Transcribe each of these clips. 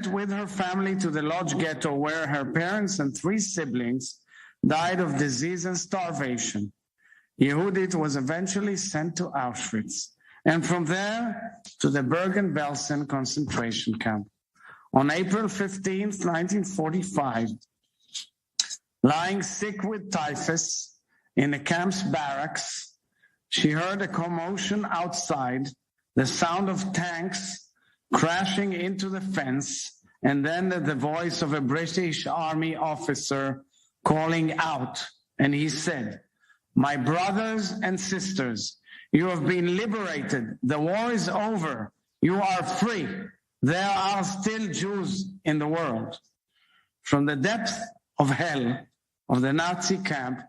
sent with her family to the Lodz ghetto, where her parents and 3 siblings died of disease and starvation. Yehudit was eventually sent to Auschwitz, and from there to the Bergen-Belsen concentration camp. On April 15, 1945, lying sick with typhus in the camp's barracks, she heard a commotion outside, the sound of tanks crashing into the fence, and then the voice of a British Army officer calling out. And he said, "My brothers and sisters, you have been liberated. The war is over. You are free. There are still Jews in the world." From the depth of hell of the Nazi camp,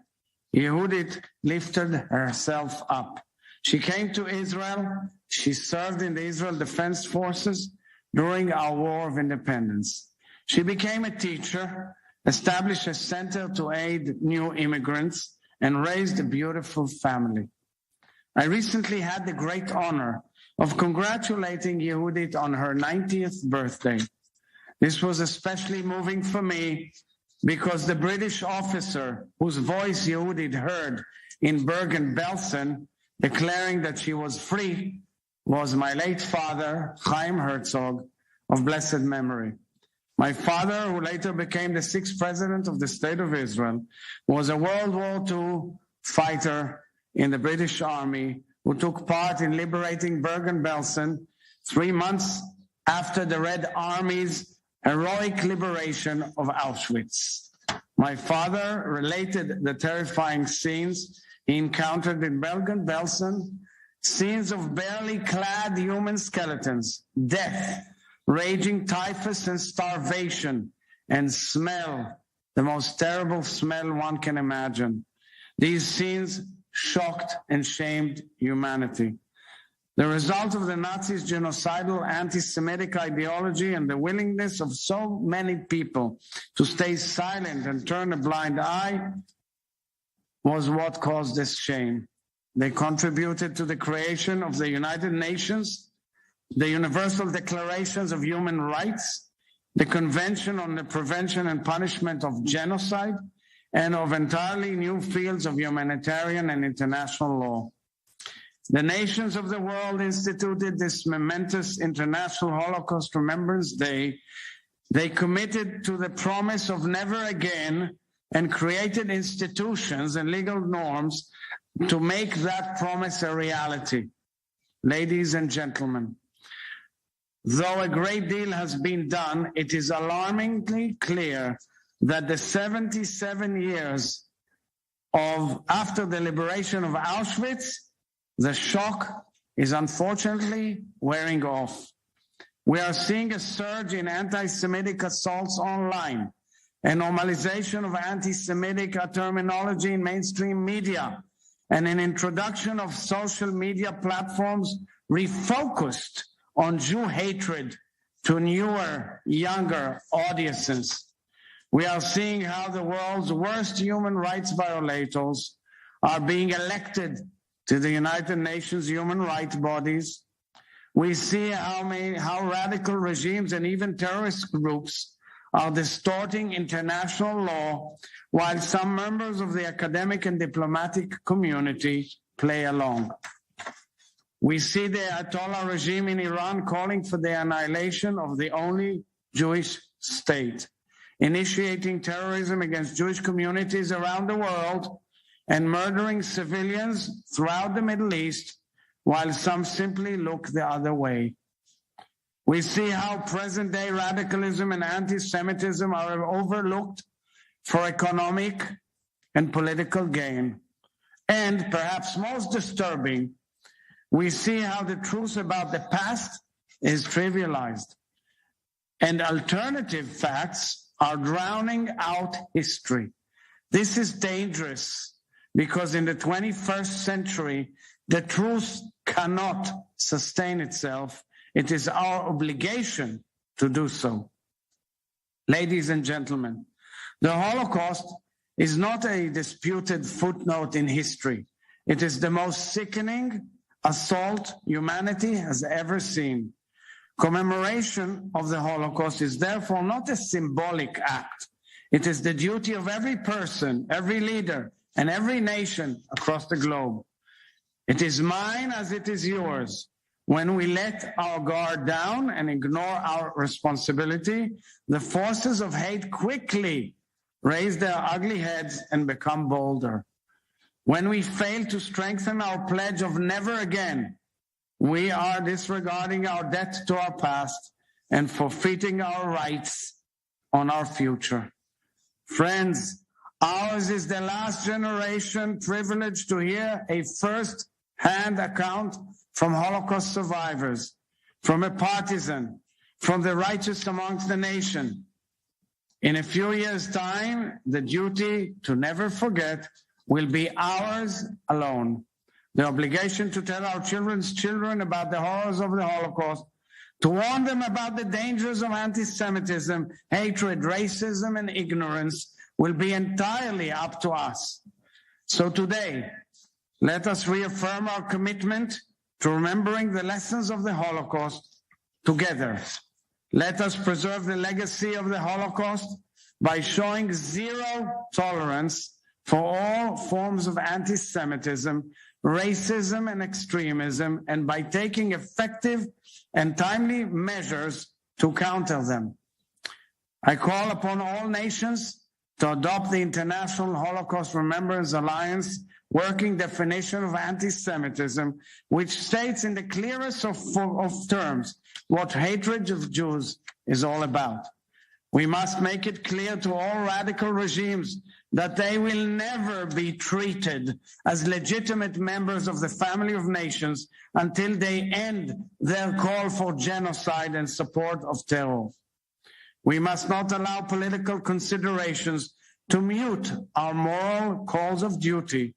Yehudit lifted herself up. She came to Israel. She served in the Israel Defense Forces during our War of Independence. She became a teacher, established a center to aid new immigrants, and raised a beautiful family. I recently had the great honor of congratulating Yehudit on her 90th birthday. This was especially moving for me because the British officer whose voice Yehudit heard in Bergen-Belsen declaring that she was free was my late father, Chaim Herzog, of blessed memory. My father, who later became the 6th president of the State of Israel, was a World War II fighter in the British Army who took part in liberating Bergen-Belsen 3 months after the Red Army's heroic liberation of Auschwitz. My father related the terrifying scenes he encountered in Bergen-Belsen, scenes of barely clad human skeletons, death, raging typhus and starvation, and smell, the most terrible smell one can imagine. These scenes shocked and shamed humanity. The result of the Nazis' genocidal anti-Semitic ideology and the willingness of so many people to stay silent and turn a blind eye was what caused this shame. They contributed to the creation of the United Nations, the Universal Declarations of Human Rights, the Convention on the Prevention and Punishment of Genocide, and of entirely new fields of humanitarian and international law. The nations of the world instituted this momentous International Holocaust Remembrance Day. They committed to the promise of never again and created institutions and legal norms to make that promise a reality. Ladies and gentlemen, though a great deal has been done, it is alarmingly clear that the 77 years after the liberation of Auschwitz, the shock is unfortunately wearing off. We are seeing a surge in anti-Semitic assaults online, a normalization of anti-Semitic terminology in mainstream media, and an introduction of social media platforms refocused on Jew hatred to newer, younger audiences. We are seeing how the world's worst human rights violators are being elected to the United Nations human rights bodies. We see how radical regimes and even terrorist groups are distorting international law, while some members of the academic and diplomatic community play along. We see the Ayatollah regime in Iran calling for the annihilation of the only Jewish state, initiating terrorism against Jewish communities around the world, and murdering civilians throughout the Middle East, while some simply look the other way. We see how present-day radicalism and anti-Semitism are overlooked for economic and political gain. And perhaps most disturbing, we see how the truth about the past is trivialized, and alternative facts are drowning out history. This is dangerous because in the 21st century, the truth cannot sustain itself. It is our obligation to do so. Ladies and gentlemen, the Holocaust is not a disputed footnote in history. It is the most sickening assault humanity has ever seen. Commemoration of the Holocaust is therefore not a symbolic act. It is the duty of every person, every leader, and every nation across the globe. It is mine as it is yours. When we let our guard down and ignore our responsibility, the forces of hate quickly raise their ugly heads and become bolder. When we fail to strengthen our pledge of never again, we are disregarding our debt to our past and forfeiting our rights on our future. Friends, ours is the last generation privileged to hear a first-hand account from Holocaust survivors, from a partisan, from the righteous amongst the nation. In a few years' time, the duty to never forget will be ours alone. The obligation to tell our children's children about the horrors of the Holocaust, to warn them about the dangers of anti-Semitism, hatred, racism, and ignorance will be entirely up to us. So today, let us reaffirm our commitment to remembering the lessons of the Holocaust together. Let us preserve the legacy of the Holocaust by showing zero tolerance for all forms of anti-Semitism, racism, and extremism, and by taking effective and timely measures to counter them. I call upon all nations to adopt the International Holocaust Remembrance Alliance working definition of anti-Semitism, which states in the clearest of terms what hatred of Jews is all about. We must make it clear to all radical regimes that they will never be treated as legitimate members of the family of nations until they end their call for genocide and support of terror. We must not allow political considerations to mute our moral calls of duty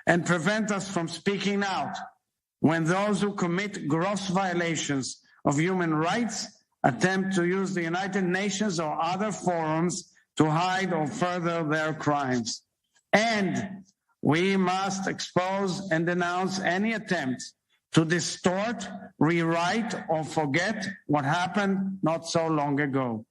and prevent us from speaking out when those who commit gross violations of human rights attempt to use the United Nations or other forums to hide or further their crimes. And we must expose and denounce any attempt to distort, rewrite, or forget what happened not so long ago.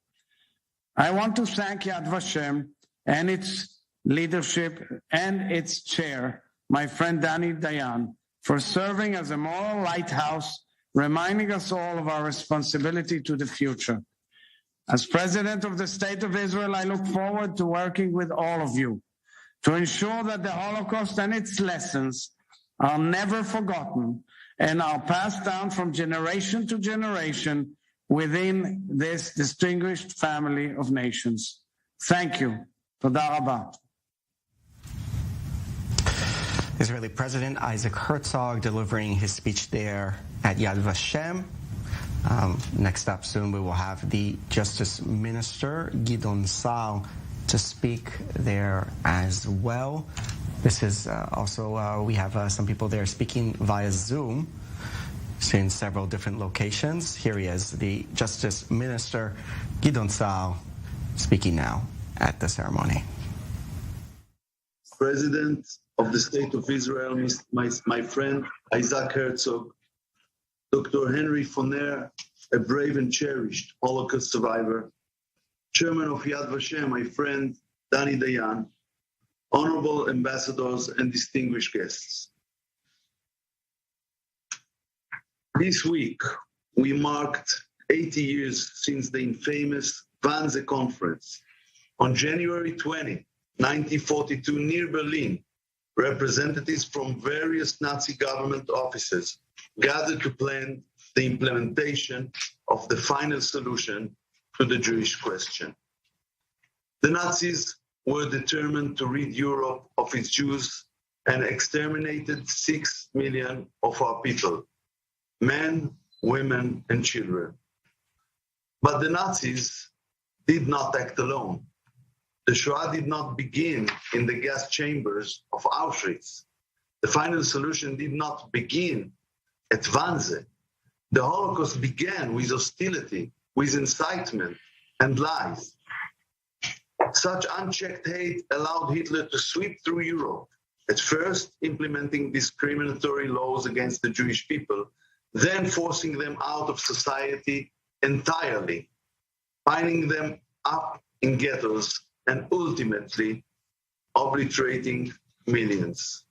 I want to thank Yad Vashem and its leadership and its chair, my friend Danny Dayan, for serving as a moral lighthouse, reminding us all of our responsibility to the future. As President of the State of Israel, I look forward to working with all of you to ensure that the Holocaust and its lessons are never forgotten and are passed down from generation to generation within this distinguished family of nations. Thank you. Toda rabah. Israeli President Isaac Herzog delivering his speech there at Yad Vashem. Next up soon we will have the Justice Minister Gidon Saar to speak there as well. This is also, we have some people there speaking via Zoom in several different locations. Here he is, the Justice Minister Gidon Saar, speaking now at the ceremony. President of the State of Israel, my friend Isaac Herzog, Dr. Henry Foner, a brave and cherished Holocaust survivor, Chairman of Yad Vashem, my friend Danny Dayan, honorable ambassadors and distinguished guests. This week, we marked 80 years since the infamous Wannsee Conference. On January 20, 1942, near Berlin, representatives from various Nazi government offices gathered to plan the implementation of the final solution to the Jewish question. The Nazis were determined to rid Europe of its Jews and exterminated 6 million of our people, men, women, and children. But the Nazis did not act alone. The Shoah did not begin in the gas chambers of Auschwitz. The final solution did not begin at Wannsee. The Holocaust began with hostility, with incitement and lies. Such unchecked hate allowed Hitler to sweep through Europe, at first implementing discriminatory laws against the Jewish people, then forcing them out of society entirely, binding them up in ghettos, and ultimately obliterating millions.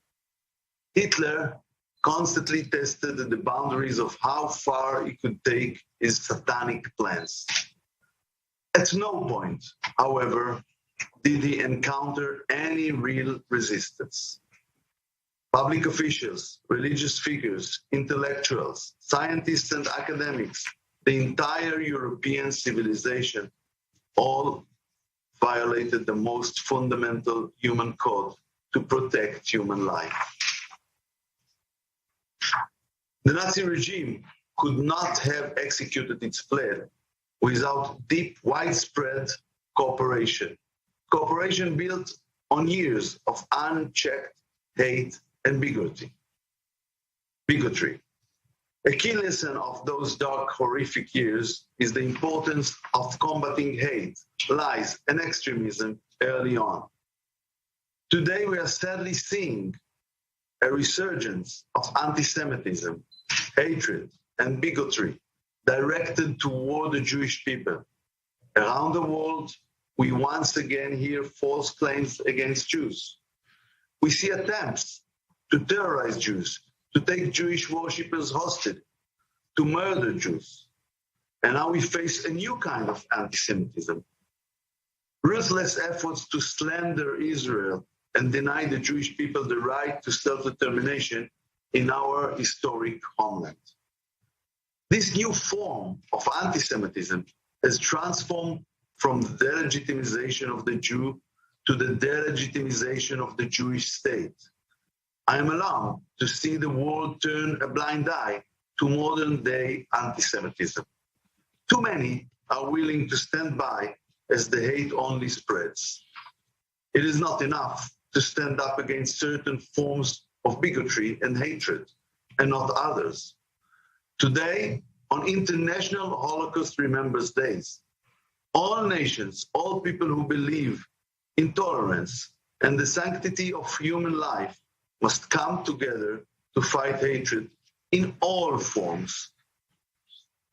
Hitler constantly tested the boundaries of how far he could take his satanic plans. At no point, however, did he encounter any real resistance. Public officials, religious figures, intellectuals, scientists and academics, the entire European civilization, all violated the most fundamental human code to protect human life. The Nazi regime could not have executed its plan without deep, widespread cooperation. Cooperation built on years of unchecked hate and bigotry. A key lesson of those dark, horrific years is the importance of combating hate, lies, and extremism early on. Today, we are sadly seeing a resurgence of anti-Semitism, hatred, and bigotry directed toward the Jewish people. Around the world, we once again hear false claims against Jews. We see attempts to terrorize Jews, to take Jewish worshippers hostage, to murder Jews. And now we face a new kind of anti-Semitism. Ruthless efforts to slander Israel and deny the Jewish people the right to self-determination in our historic homeland. This new form of anti-Semitism has transformed from the delegitimization of the Jew to the delegitimization of the Jewish state. I am alarmed to see the world turn a blind eye to modern-day anti-Semitism. Too many are willing to stand by as the hate only spreads. It is not enough to stand up against certain forms of bigotry and hatred, and not others. Today, on International Holocaust Remembrance Days, all nations, all people who believe in tolerance and the sanctity of human life must come together to fight hatred in all forms.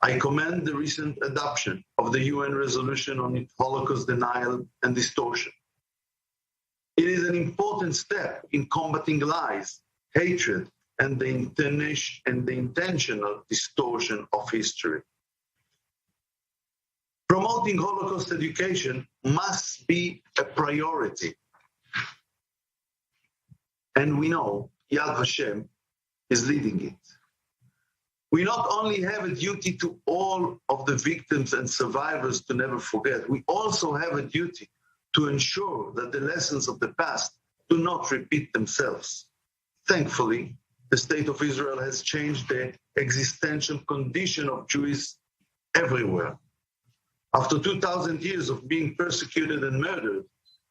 I commend the recent adoption of the UN resolution on Holocaust denial and distortion. It is an important step in combating lies, hatred, and the intentional distortion of history. Promoting Holocaust education must be a priority. And we know Yad Vashem is leading it. We not only have a duty to all of the victims and survivors to never forget, we also have a duty to ensure that the lessons of the past do not repeat themselves. Thankfully, the State of Israel has changed the existential condition of Jews everywhere. After 2,000 years of being persecuted and murdered,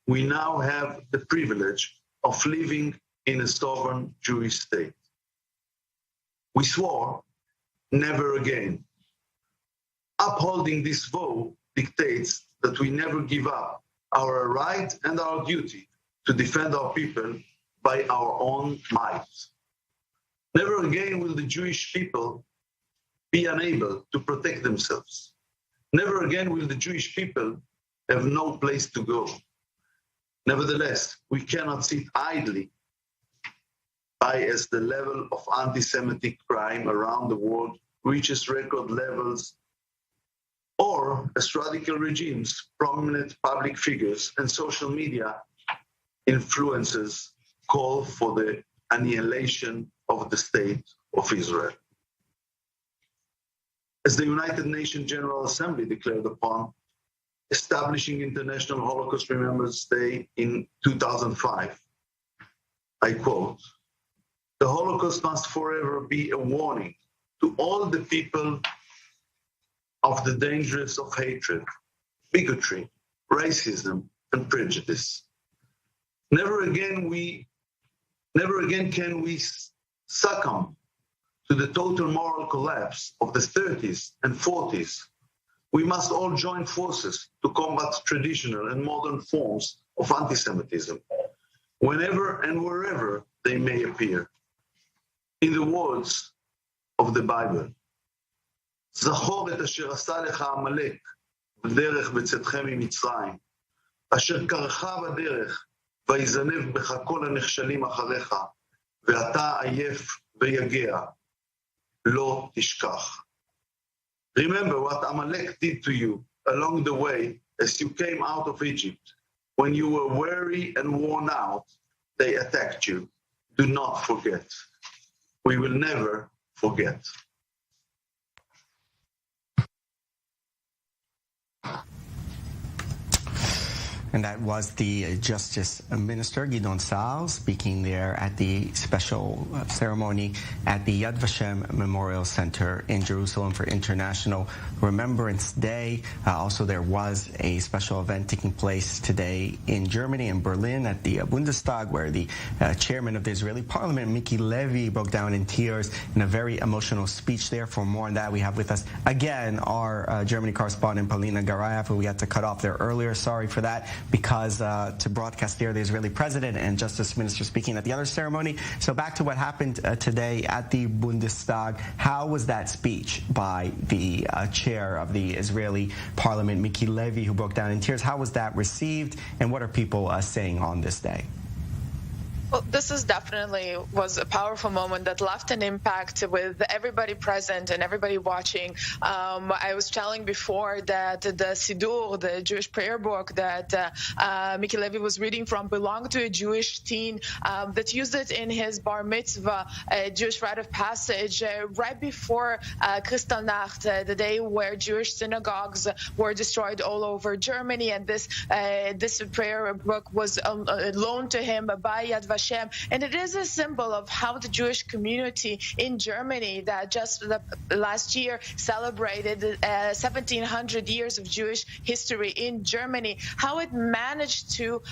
we now have the privilege of living in a sovereign Jewish state. We swore never again. Upholding this vow dictates that we never give up our right and our duty to defend our people by our own might. Never again will the Jewish people be unable to protect themselves. Never again will the Jewish people have no place to go. Nevertheless, we cannot sit idly by as the level of anti-Semitic crime around the world reaches record levels, or as radical regimes, prominent public figures, and social media influencers call for the annihilation of the State of Israel. As the United Nations General Assembly declared upon establishing International Holocaust Remembrance Day in 2005, I quote, "The Holocaust must forever be a warning to all the people of the dangers of hatred, bigotry, racism, and prejudice. Never again can we succumb to the total moral collapse of the 30s and 40s. We must all join forces to combat traditional and modern forms of anti-Semitism, whenever and wherever they may appear. In the words of the Bible. זכור את אשר עשה לך עמלק בדרך בצאתכם ממצרים, אשר קרך בדרך, ויזנב בך כל הנחשלים אחריך, ואתה עייף ויגע, לא תשכח. Remember what Amalek did to you along the way as you came out of Egypt. When you were weary and worn out, they attacked you. Do not forget. We will never forget. And that was the Justice Minister, Gidon Saar, speaking there at the special ceremony at the Yad Vashem Memorial Center in Jerusalem for International Remembrance Day. Also, there was a special event taking place today in Germany, in Berlin, at the Bundestag, where the chairman of the Israeli parliament, Miki Levy, broke down in tears in a very emotional speech there. For more on that, we have with us again our Germany correspondent, Paulina Garayev, who we had to cut off there earlier. Sorry for that, because to broadcast there the Israeli president and justice minister speaking at the other ceremony. So back to what happened today at the Bundestag. How was that speech by the chair of the Israeli parliament, Miki Levy, who broke down in tears? How was that received, and what are people saying on this day? Well, this is definitely was a powerful moment that left an impact with everybody present and everybody watching. I was telling before that the Siddur, the Jewish prayer book that Miki Levy was reading from, belonged to a Jewish teen that used it in his bar mitzvah, a Jewish rite of passage, right before Kristallnacht, the day where Jewish synagogues were destroyed all over Germany. And this prayer book was loaned to him by Yad Vashem. And it is a symbol of how the Jewish community in Germany that just last year celebrated 1,700 years of Jewish history in Germany, how it managed to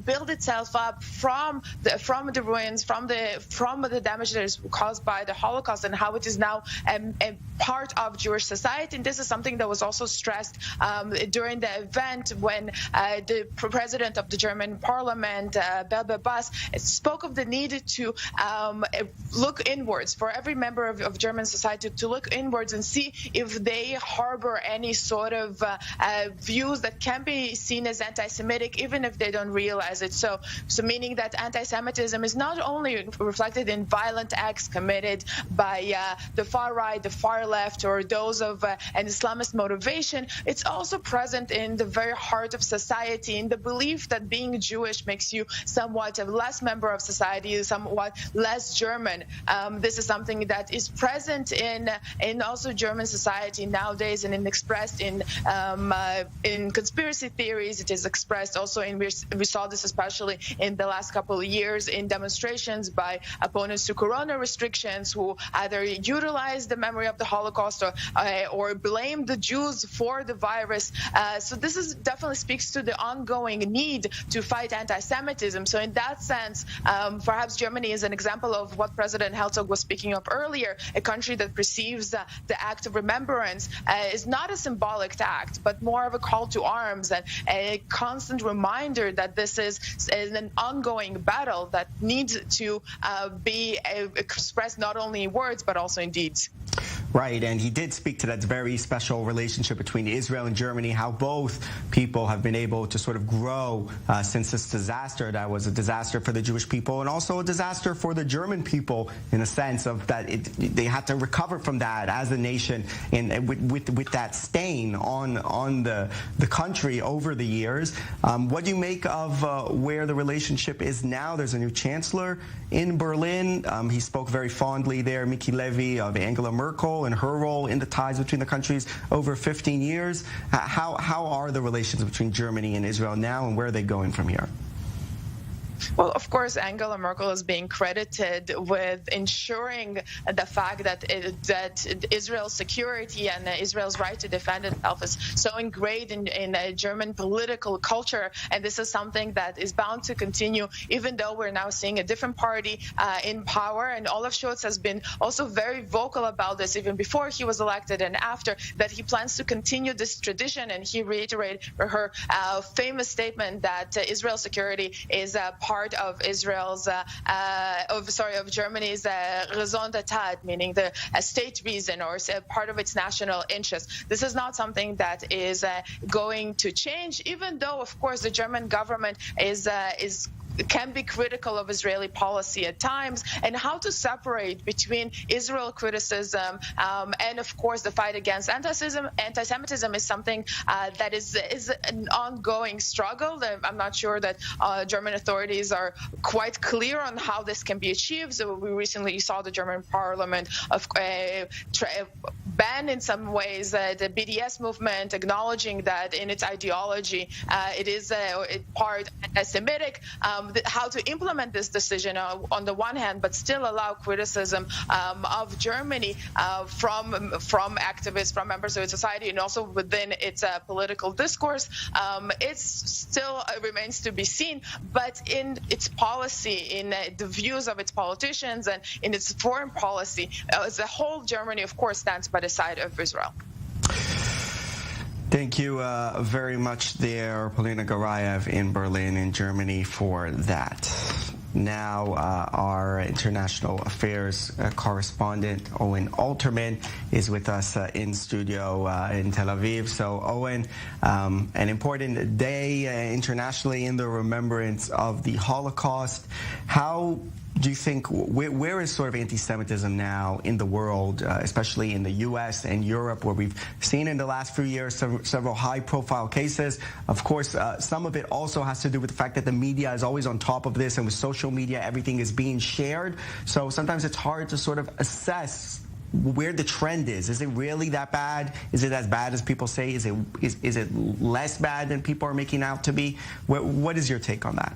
build itself up from the ruins, from the damage that is caused by the Holocaust, and how it is now a part of Jewish society. And this is something that was also stressed during the event when the president of the German parliament, Vale, spoke of the need to look inwards, for every member of German society to look inwards and see if they harbor any sort of views that can be seen as anti-Semitic, even if they don't realize it. So meaning that anti-Semitism is not only reflected in violent acts committed by the far right, the far left, or those of an Islamist motivation, it's also present in the very heart of society, in the belief that being Jewish makes you somewhat a less member of society, somewhat less German. This is something that is present in also German society nowadays, and expressed in conspiracy theories. It is expressed also we saw this especially in the last couple of years in demonstrations by opponents to corona restrictions, who either utilize the memory of the Holocaust or blame the Jews for the virus. So this is definitely speaks to the ongoing need to fight anti-Semitism. So in that sense, perhaps Germany is an example of what President Herzog was speaking of earlier, a country that perceives the act of remembrance is not a symbolic act, but more of a call to arms and a constant reminder that this is an ongoing battle that needs to be expressed not only in words, but also in deeds. Right, and he did speak to that very special relationship between Israel and Germany, how both people have been able to sort of grow since this disaster that was a disaster for the Jewish people and also a disaster for the German people, in a sense of that they had to recover from that as a nation with that stain on the country over the years. What do you make of where the relationship is now? There's a new chancellor in Berlin. He spoke very fondly there, Miki Levy, of Angela Merkel and her role in the ties between the countries over 15 years. How are the relations between Germany and Israel now, and where are they going from here? Well, of course, Angela Merkel is being credited with ensuring the fact that Israel's security and Israel's right to defend itself is so ingrained in German political culture, and this is something that is bound to continue, even though we're now seeing a different party in power. And Olaf Scholz has been also very vocal about this, even before he was elected and after, that he plans to continue this tradition, and he reiterated her famous statement that Israel's security is part of Israel's, of Germany's raison d'etat, meaning the state reason or part of its national interest. This is not something that is going to change, even though, of course, the German government can be critical of Israeli policy at times, and how to separate between Israel criticism and, of course, the fight against anti-Semitism is something that is an ongoing struggle. I'm not sure that German authorities are quite clear on how this can be achieved. So we recently saw the German parliament ban in some ways the BDS movement, acknowledging that in its ideology it is part anti-Semitic. How to implement this decision on the one hand, but still allow criticism of Germany from activists, from members of its society, and also within its political discourse. It still remains to be seen, but in its policy, in the views of its politicians, and in its foreign policy, as a whole, Germany, of course, stands by the side of Israel. Thank you very much there, Polina Garayev in Berlin, in Germany, for that. Now, our international affairs correspondent, Owen Alterman, is with us in studio in Tel Aviv. So, Owen, an important day internationally in the remembrance of the Holocaust. How do you think, where is sort of anti-Semitism now in the world, especially in the U.S. and Europe, where we've seen in the last few years several high-profile cases? Of course, some of it also has to do with the fact that the media is always on top of this, and with social media, everything is being shared. So sometimes it's hard to sort of assess where the trend is. Is it really that bad? Is it as bad as people say? Is it less bad than people are making out to be? What is your take on that?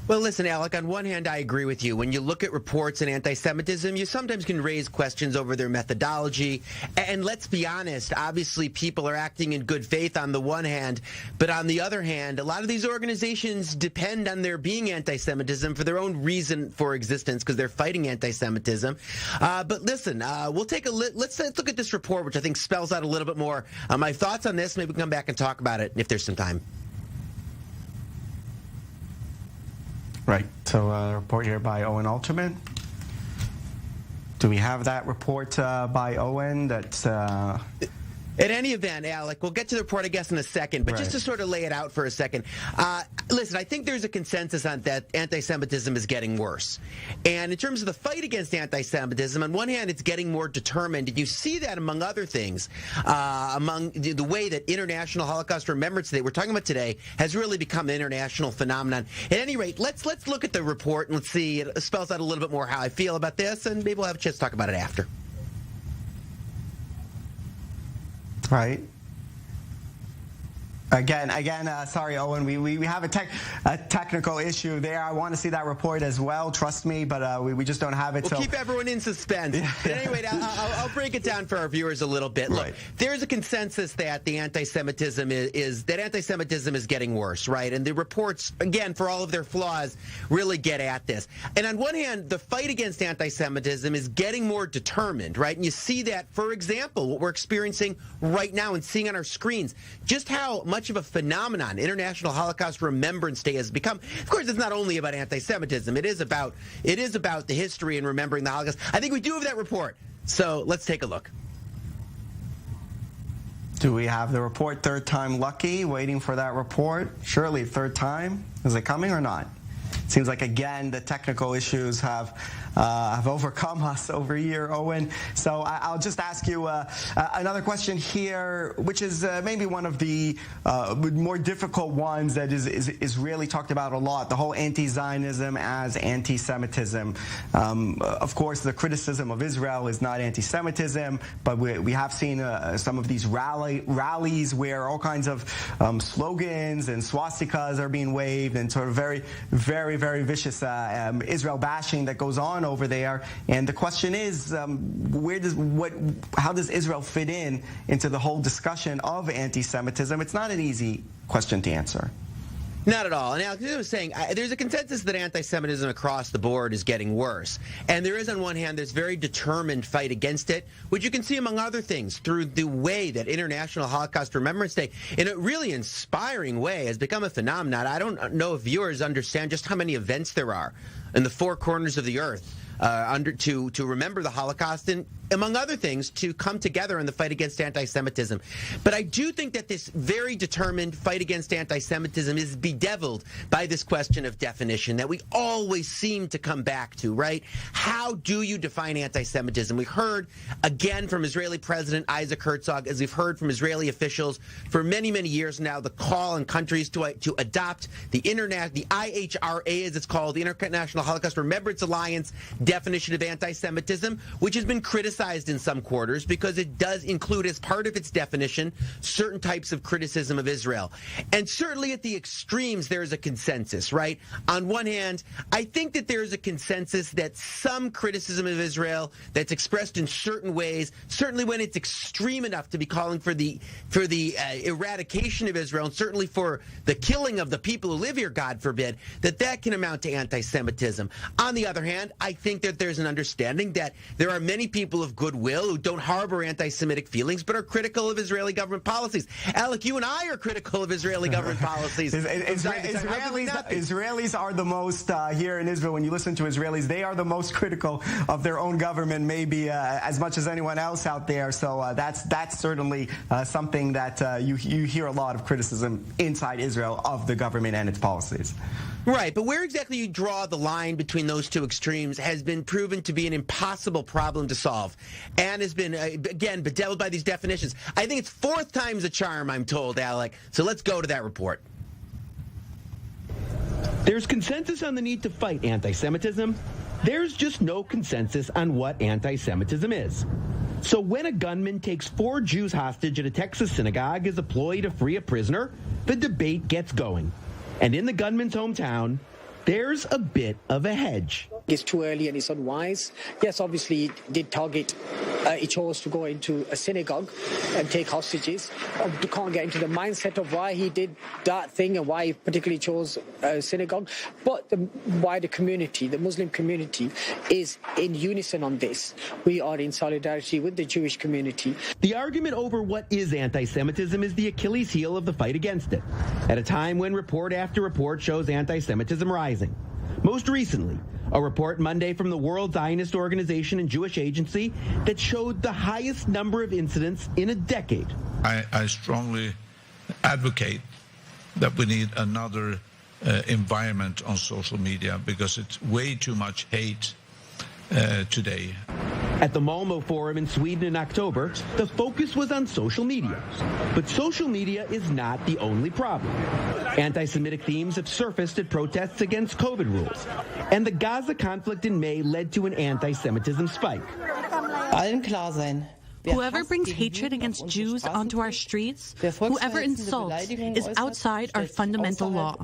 Well, listen, Alec, on one hand, I agree with you. When you look at reports on anti-Semitism, you sometimes can raise questions over their methodology. And let's be honest, obviously people are acting in good faith on the one hand, but on the other hand, a lot of these organizations depend on there being anti-Semitism for their own reason for existence, because they're fighting anti-Semitism. But listen, we'll take let's look at this report, which I think spells out a little bit more. My thoughts on this, maybe we can come back and talk about it if there's some time. Right. So a report here by Owen Alterman. Do we have that report by Owen? That's In any event, Alec, we'll get to the report, I guess, in a second, but just to sort of lay it out for a second, listen, I think there's a consensus on that anti-Semitism is getting worse. And in terms of the fight against anti-Semitism, on one hand, it's getting more determined, and you see that, among other things, among the way that International Holocaust Remembrance Day, we're talking about today, has really become an international phenomenon. At any rate, let's look at the report and let's see, it spells out a little bit more how I feel about this, and maybe we'll have a chance to talk about it after. Right. Again, sorry, Owen, we have a technical issue there. I want to see that report as well, trust me, but we just don't have it. We'll keep everyone in suspense. But anyway, I'll break it down for our viewers a little bit. Look, there's a consensus that the anti-Semitism is getting worse, right? And the reports, again, for all of their flaws, really get at this. And on one hand, the fight against anti-Semitism is getting more determined, right? And you see that, for example, what we're experiencing right now and seeing on our screens, just how much of a phenomenon International Holocaust Remembrance Day has become. Of course, it's not only about anti-Semitism. It is about the history and remembering the Holocaust. I think we do have that report. So let's take a look. Do we have the report? Third time lucky, waiting for that report. Surely third time. Is it coming or not? Seems like, again, the technical issues have overcome us over here, Owen. So I'll just ask you another question here, which is maybe one of the more difficult ones that is really talked about a lot, the whole anti-Zionism as anti-Semitism. Of course, the criticism of Israel is not anti-Semitism, but we have seen some of these rallies where all kinds of slogans and swastikas are being waved, and sort of very, very, very vicious Israel bashing that goes on over there. And the question is, how does Israel fit into the whole discussion of anti-Semitism? It's not an easy question to answer. Not at all. And Alex, as I was saying, there's a consensus that anti-Semitism across the board is getting worse. And there is, on one hand, this very determined fight against it, which you can see, among other things, through the way that International Holocaust Remembrance Day, in a really inspiring way, has become a phenomenon. I don't know if viewers understand just how many events there are in the four corners of the earth to remember the Holocaust and, among other things, to come together in the fight against anti-Semitism. But I do think that this very determined fight against anti-Semitism is bedeviled by this question of definition that we always seem to come back to, right? How do you define anti-Semitism? We heard again from Israeli President Isaac Herzog, as we've heard from Israeli officials for many, many years now, the call on countries to adopt the IHRA, as it's called, the International Holocaust Remembrance Alliance definition of anti-Semitism, which has been criticized in some quarters because it does include as part of its definition certain types of criticism of Israel. And certainly at the extremes there is a consensus, right? On one hand, I think that there is a consensus that some criticism of Israel that's expressed in certain ways, certainly when it's extreme enough to be calling for the eradication of Israel, and certainly for the killing of the people who live here, God forbid, that can amount to anti-Semitism. On the other hand, I think that there's an understanding that there are many people of goodwill who don't harbor anti-Semitic feelings but are critical of Israeli government policies. Alec, you and I are critical of Israeli government policies. Israelis are the most, here in Israel, when you listen to Israelis, they are the most critical of their own government, maybe as much as anyone else out there. So that's certainly something that you hear a lot of criticism inside Israel of the government and its policies. Right, but where exactly you draw the line between those two extremes has been proven to be an impossible problem to solve and has been, again, bedeviled by these definitions. I think it's fourth time's a charm, I'm told, Alec. So let's go to that report. There's consensus on the need to fight anti-Semitism. There's just no consensus on what anti-Semitism is. So when a gunman takes 4 Jews hostage at a Texas synagogue as a ploy to free a prisoner, the debate gets going. And in the gunman's hometown, there's a bit of a hedge. It's too early and it's unwise. Yes, obviously it did target, he chose to go into a synagogue and take hostages. You can't get into the mindset of why he did that thing and why he particularly chose a synagogue. But the wider community, the Muslim community, is in unison on this. We are in solidarity with the Jewish community. The argument over what is anti-Semitism is the Achilles heel of the fight against it, at a time when report after report shows anti-Semitism rising. Most recently, a report Monday from the World Zionist Organization and Jewish Agency that showed the highest number of incidents in a decade. I strongly advocate that we need another environment on social media because it's way too much hate today. At the Malmö Forum in Sweden in October, the focus was on social media. But social media is not the only problem. Anti-Semitic themes have surfaced at protests against COVID rules. And the Gaza conflict in May led to an anti-Semitism spike. Whoever brings hatred against Jews onto our streets, whoever insults, is outside our fundamental law.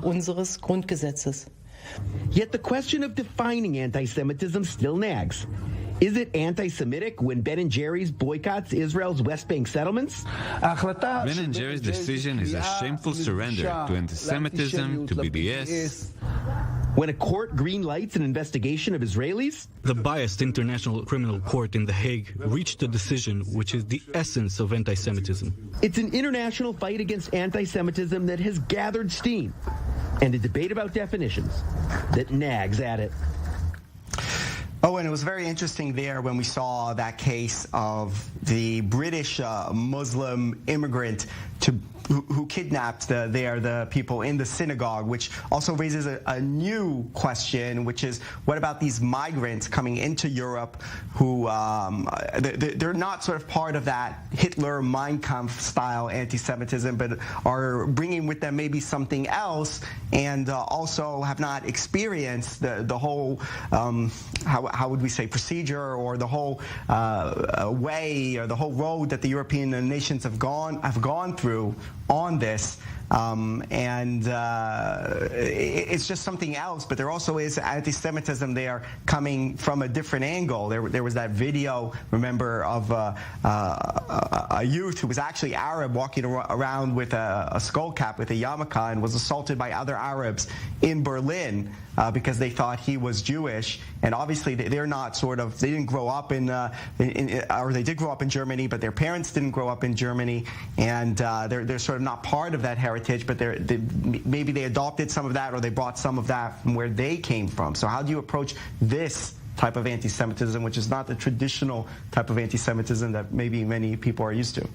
Yet the question of defining anti-Semitism still nags. Is it anti-Semitic when Ben & Jerry's boycotts Israel's West Bank settlements? Ben & Jerry's decision is a shameful surrender to anti-Semitism, to BDS. When a court green-lights an investigation of Israelis? The biased International Criminal Court in The Hague reached a decision which is the essence of anti-Semitism. It's an international fight against anti-Semitism that has gathered steam, and a debate about definitions that nags at it. Oh, and it was very interesting there when we saw that case of the British Muslim immigrant who kidnapped the people in the synagogue, which also raises a new question, which is, what about these migrants coming into Europe who they're not sort of part of that Hitler Mein Kampf style anti-Semitism, but are bringing with them maybe something else, and also have not experienced the whole how would we say procedure, or the whole way, or the whole road that the European nations have gone through on this. It's just something else. But there also is anti-Semitism there coming from a different angle. There was that video, remember, of a youth who was actually Arab walking around with a skull cap with a yarmulke and was assaulted by other Arabs in Berlin because they thought he was Jewish. And obviously they're not they didn't grow up or they did grow up in Germany, but their parents didn't grow up in Germany, and they're sort of not part of that heritage, but maybe they adopted some of that or they brought some of that from where they came from. So how do you approach this type of anti-Semitism, which is not the traditional type of anti-Semitism that maybe many people are used to?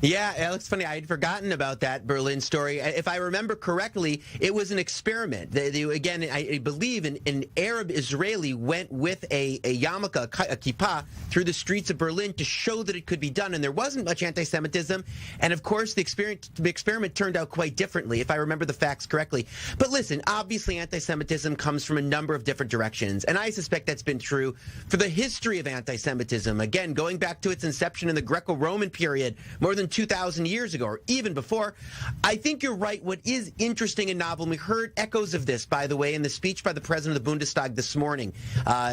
Yeah, Alex, funny, I had forgotten about that Berlin story. If I remember correctly, it was an experiment. Again, I believe an Arab Israeli went with a yarmulke, a kippah, through the streets of Berlin to show that it could be done, and there wasn't much anti-Semitism. And of course, the experiment turned out quite differently, if I remember the facts correctly. But listen, obviously anti-Semitism comes from a number of different directions, and I suspect that's been true for the history of anti-Semitism. Again, going back to its inception in the Greco-Roman period, more than 2,000 years ago, or even before. I think you're right. What is interesting and novel, and we heard echoes of this, by the way, in the speech by the president of the Bundestag this morning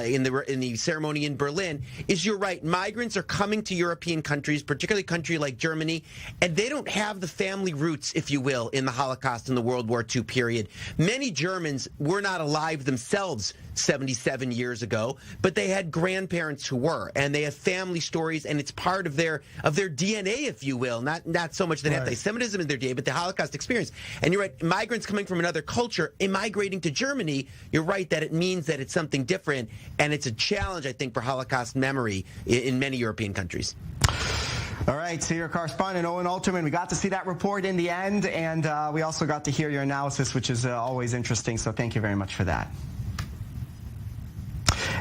in the ceremony in Berlin, is you're right. Migrants are coming to European countries, particularly a country like Germany, and they don't have the family roots, if you will, in the Holocaust and the World War II period. Many Germans were not alive themselves 77 years ago, but they had grandparents who were, and they have family stories, and it's part of their DNA, if you will. Not so much that anti-Semitism in their DNA, but the Holocaust experience. And you're right, migrants coming from another culture, immigrating to Germany, you're right that it means that it's something different, and it's a challenge, I think, for Holocaust memory in many European countries. All right, so your correspondent, Owen Alterman, we got to see that report in the end, and we also got to hear your analysis, which is always interesting, so thank you very much for that.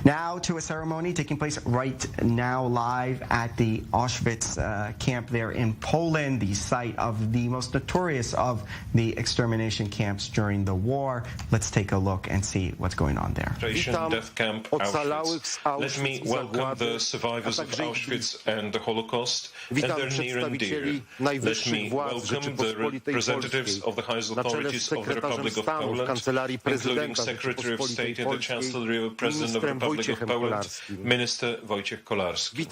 Now to a ceremony taking place right now live at the Auschwitz camp there in Poland, the site of the most notorious of the extermination camps during the war. Let's take a look and see what's going on there. Death camp Auschwitz. Let me welcome the survivors of Auschwitz and the Holocaust and their near and dear. Let me welcome the representatives of the highest authorities of the Republic of Poland, including Secretary of State in the Chancellery of President of the Republic of Poland, Minister Wojciech Kolarski.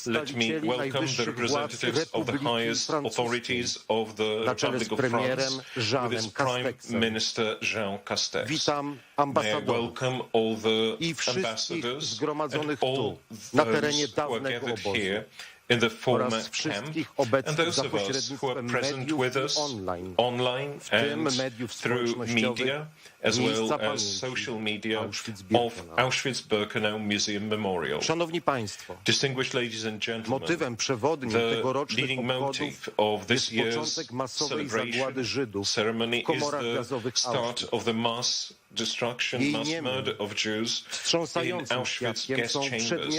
Let me welcome the representatives of the highest authorities of the Republic of France, with its Prime Minister Jean Castex. May I welcome all the ambassadors and all those who are gathered here in the former camp, and those of us who are present with us online and through media, as well as social media of Auschwitz-Birkenau Museum Memorial. Distinguished ladies and gentlemen, the leading motive of this year's celebration ceremony is the start of the mass destruction, mass murder of Jews in Auschwitz gas chambers.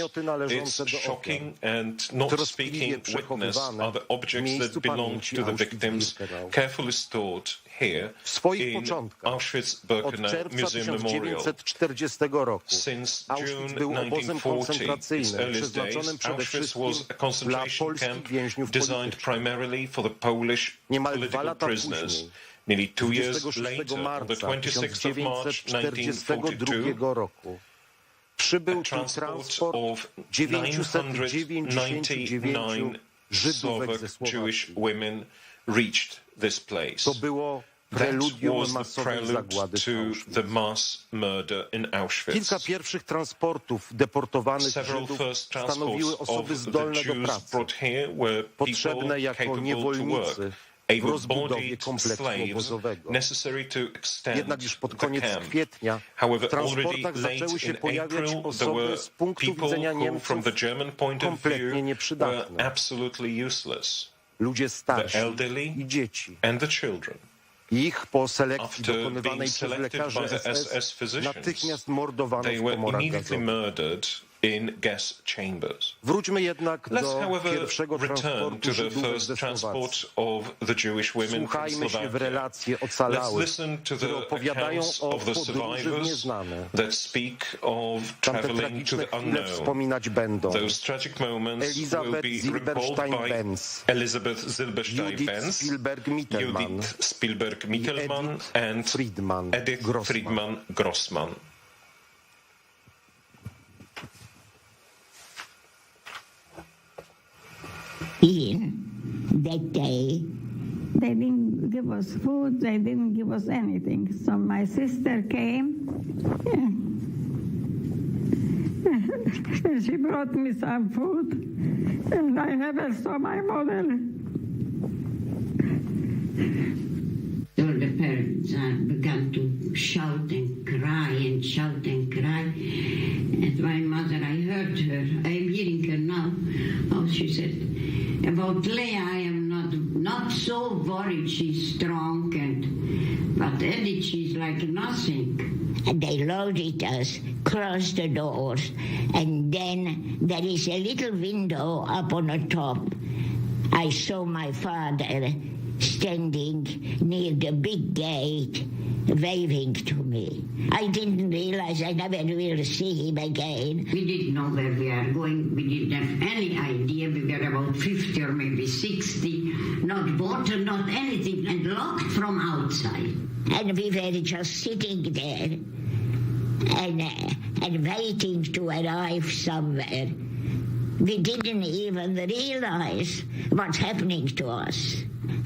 It's shocking, and not speaking witness are the objects that belong to the victims, carefully stored here in Auschwitz-Birkenau Museum Memorial. Since June 1940, its earliest days, Auschwitz was a concentration camp designed primarily for the Polish political prisoners. Nearly 2 years later, on the 26th of March 1942, a transport of 999 Slovak Jewish women reached this place. That was the prelude to the mass murder in Auschwitz. Several first transports of the Jews brought here were people capable to work, able-bodied slaves necessary to extend the camp. However, already late in April, there were people who, from the German point of view, were absolutely useless. The elderly and the children. After being selected by the SS physicians, they were immediately murdered in gas chambers. Wróćmy jednak Let's, do however, pierwszego return transportu to the Żydówek first ze transport Słowacji. of the Jewish women from Wsłuchajmy się w Slovakia. relacje Let's ocalałych, listen to które the opowiadają accounts o of the podróży w survivors nieznane. that speak of Tamte traveling to tragiczne the chwile unknown. wspominać będą Those tragic moments Elizabeth will be recalled by Zilberstein-Benz, Elizabeth Zilberstein-Benz, Judith Spielberg-Mittelmann, and Edith Friedman-Grossman. In that day, they didn't give us food, they didn't give us anything. So my sister came, and she brought me some food, and I never saw my mother. All the parents began to shout and cry and shout and cry. And my mother, I heard her, I'm hearing her now. Oh, she said, about Leah, I am not so worried. She's strong, but Edith, she's like nothing. And they loaded us, closed the doors, and then there is a little window up on the top. I saw my father standing near the big gate, waving to me. I didn't realize I never will see him again. We didn't know where we are going. We didn't have any idea. We were about 50 or maybe 60, not water, not anything, and locked from outside. And we were just sitting there and waiting to arrive somewhere. We didn't even realize what's happening to us.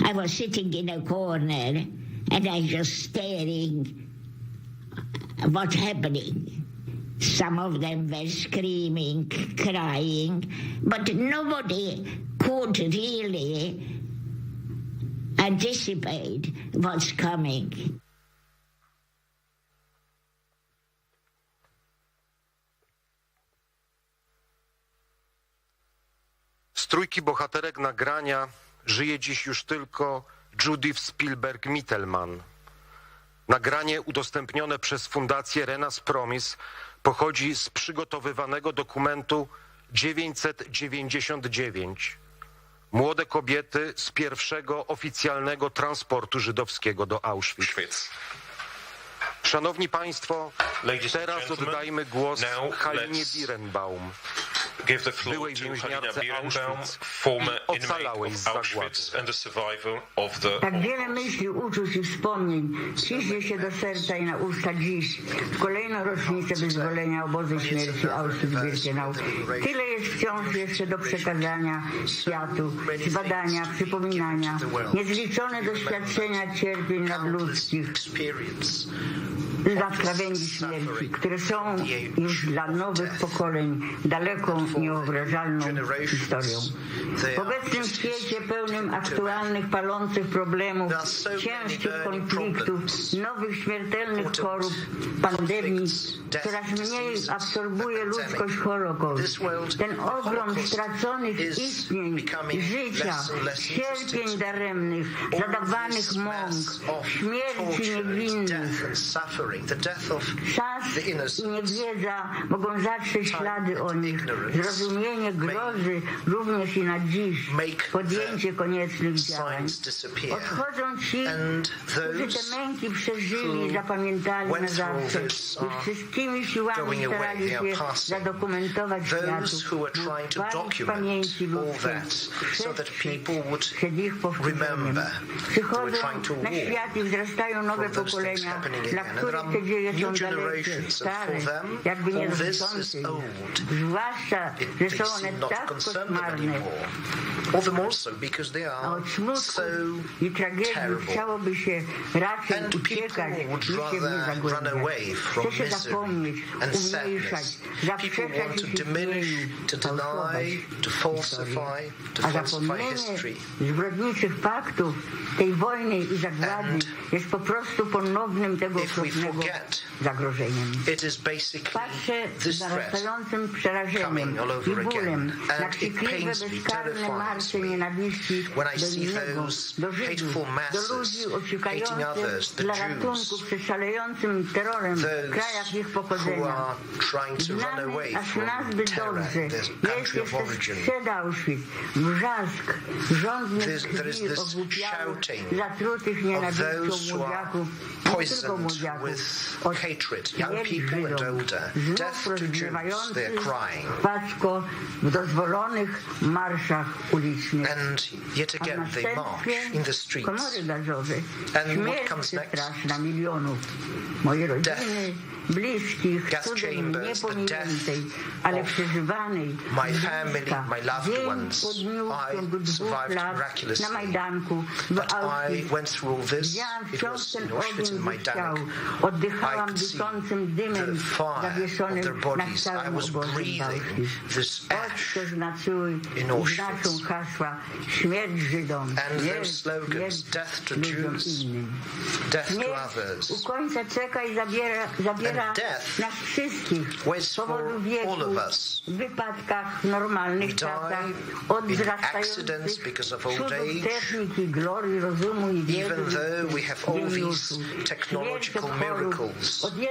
I was sitting in a corner and I just staring what's happening. Some of them were screaming, crying, but nobody could really anticipate what's coming. Z trójki bohaterek nagrania żyje dziś już tylko Judith Spielberg-Mittelmann. Nagranie udostępnione przez Fundację Renas Promis pochodzi z przygotowywanego dokumentu 999. Młode kobiety z pierwszego oficjalnego transportu żydowskiego do Auschwitz. Szanowni Państwo, teraz oddajmy głos Halinie Birenbaum, byłej więźniarce Auschwitz i ocalałej z zagłady. Tak wiele myśli, uczuć i wspomnień ciśnie się do serca i na usta dziś, w kolejną rocznicę wyzwolenia obozu śmierci Auschwitz-Birkenau. Tyle jest wciąż jeszcze do przekazania światu, zbadania, przypominania, niezliczone doświadczenia cierpień nadludzkich, dla krawędzi śmierci, które są już dla nowych pokoleń daleką, niewyobrażalną historią. W obecnym świecie pełnym aktualnych, palących problemów, ciężkich konfliktów, nowych śmiertelnych chorób, pandemii, coraz mniej absorbuje ludzkość Holokaust. Ten ogrom straconych istnień, życia, cierpień daremnych, zadawanych mąk, śmierci niewinnych. Czas i niewiedza mogą zatrzeć ślady o nich. Zrozumienie grozy również i na dziś. Podjęcie koniecznych działań. Odchodzą ci, którzy te męki przeżyli i zapamiętali na zawsze. I wszystkimi siłami starali się zadokumentować światu, utrwalić pamięci ludzkiej, przed ich powtórzeniem. Przychodzą na świat i wzrastają nowe pokolenia, dla których te dzieje są dalekie, stare, jakby nie dotyczące ich. Zwłaszcza, że są one tak koszmarne. A od smutku i tragedii chciałoby się raczej uciekać, niż się w nie zagłębiać. Chce się zapomnieć, umniejszać, zaprzeczać ich istnieniu, fałszować historię. A zapomnienie zbrodniczych faktów, tej wojny i zagłady jest po prostu ponownym tego okropnego zagrożeniem. Patrzę z narastającym przerażeniem all over again, and it pains me, terrifies me, when I see those hateful masses hating others, the Jews, those who are trying to run away from terror in their country of origin. There is this shouting of those who are poisoned with hatred, young people and older. Death to Jews, they're crying. And yet again they march in the streets. And what comes next? Death. Gas chambers, the death of my family, my loved ones. I survived miraculously. But I went through all this. It was in Auschwitz and Majdanek. I could see the fire of their bodies. I was breathing this ash in Auschwitz. And those slogans, death to Jews, death to others. And death waits for all of us. We die in accidents because of old age, even though we have all these technological miracles. We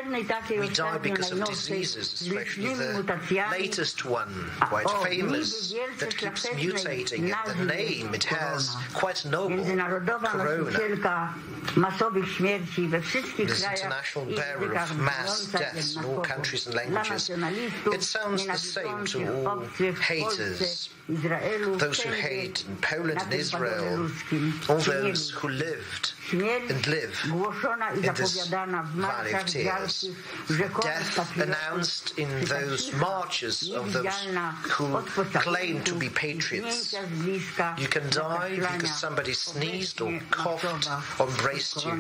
die because of diseases, especially the latest one, quite famous, that keeps mutating. And the name it has, quite noble, Corona. This international bearer of mass deaths in all countries and languages. It sounds the same to all haters, those who hate in Poland and Israel, all those who lived and live in this valley of tears. Death announced in those marches of those who claim to be patriots. You can die because somebody sneezed or coughed or embraced you.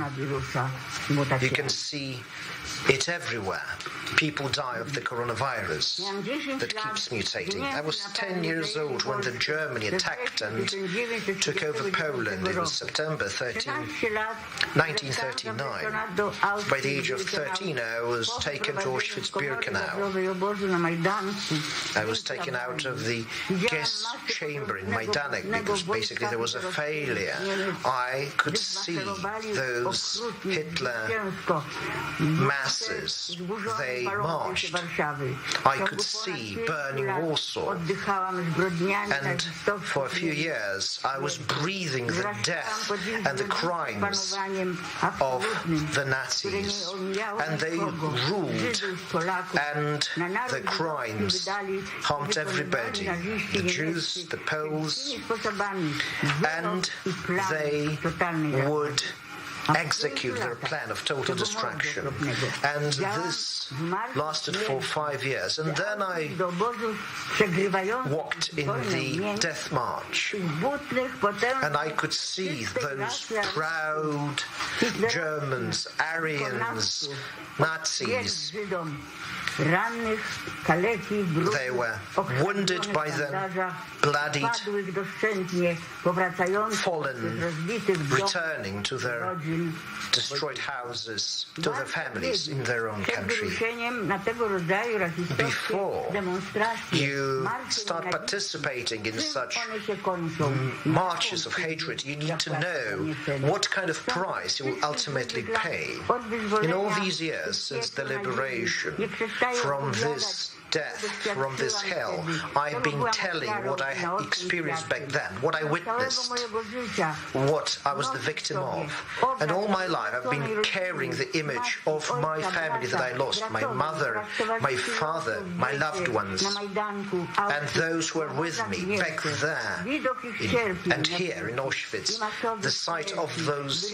You can see it everywhere. People die of the coronavirus that keeps mutating. I was 10 years old when the Germany attacked and took over Poland in September 1939. By the age of 13, I was taken to Auschwitz-Birkenau. I was taken out of the gas chamber in Majdanek because basically there was a failure. I could see those Hitler masses. They marched. I could see burning Warsaw. And for a few years, I was breathing the death and the crimes of the Nazis. And they ruled, and the crimes harmed everybody, the Jews, the Poles, and they would execute their plan of total destruction. And this lasted for 5 years. And then I walked in the death march, and I could see those proud Germans, Aryans, Nazis. They were wounded by them, bloodied, fallen, returning to their destroyed houses, to their families in their own country. Before you start participating in such marches of hatred, you need to know what kind of price you will ultimately pay. In all these years since the liberation from this death, from this hell, I've been telling what I experienced back then, what I witnessed, what I was the victim of. And all my life I've been carrying the image of my family that I lost, my mother, my father, my loved ones, and those who were with me back there and here in Auschwitz, the sight of those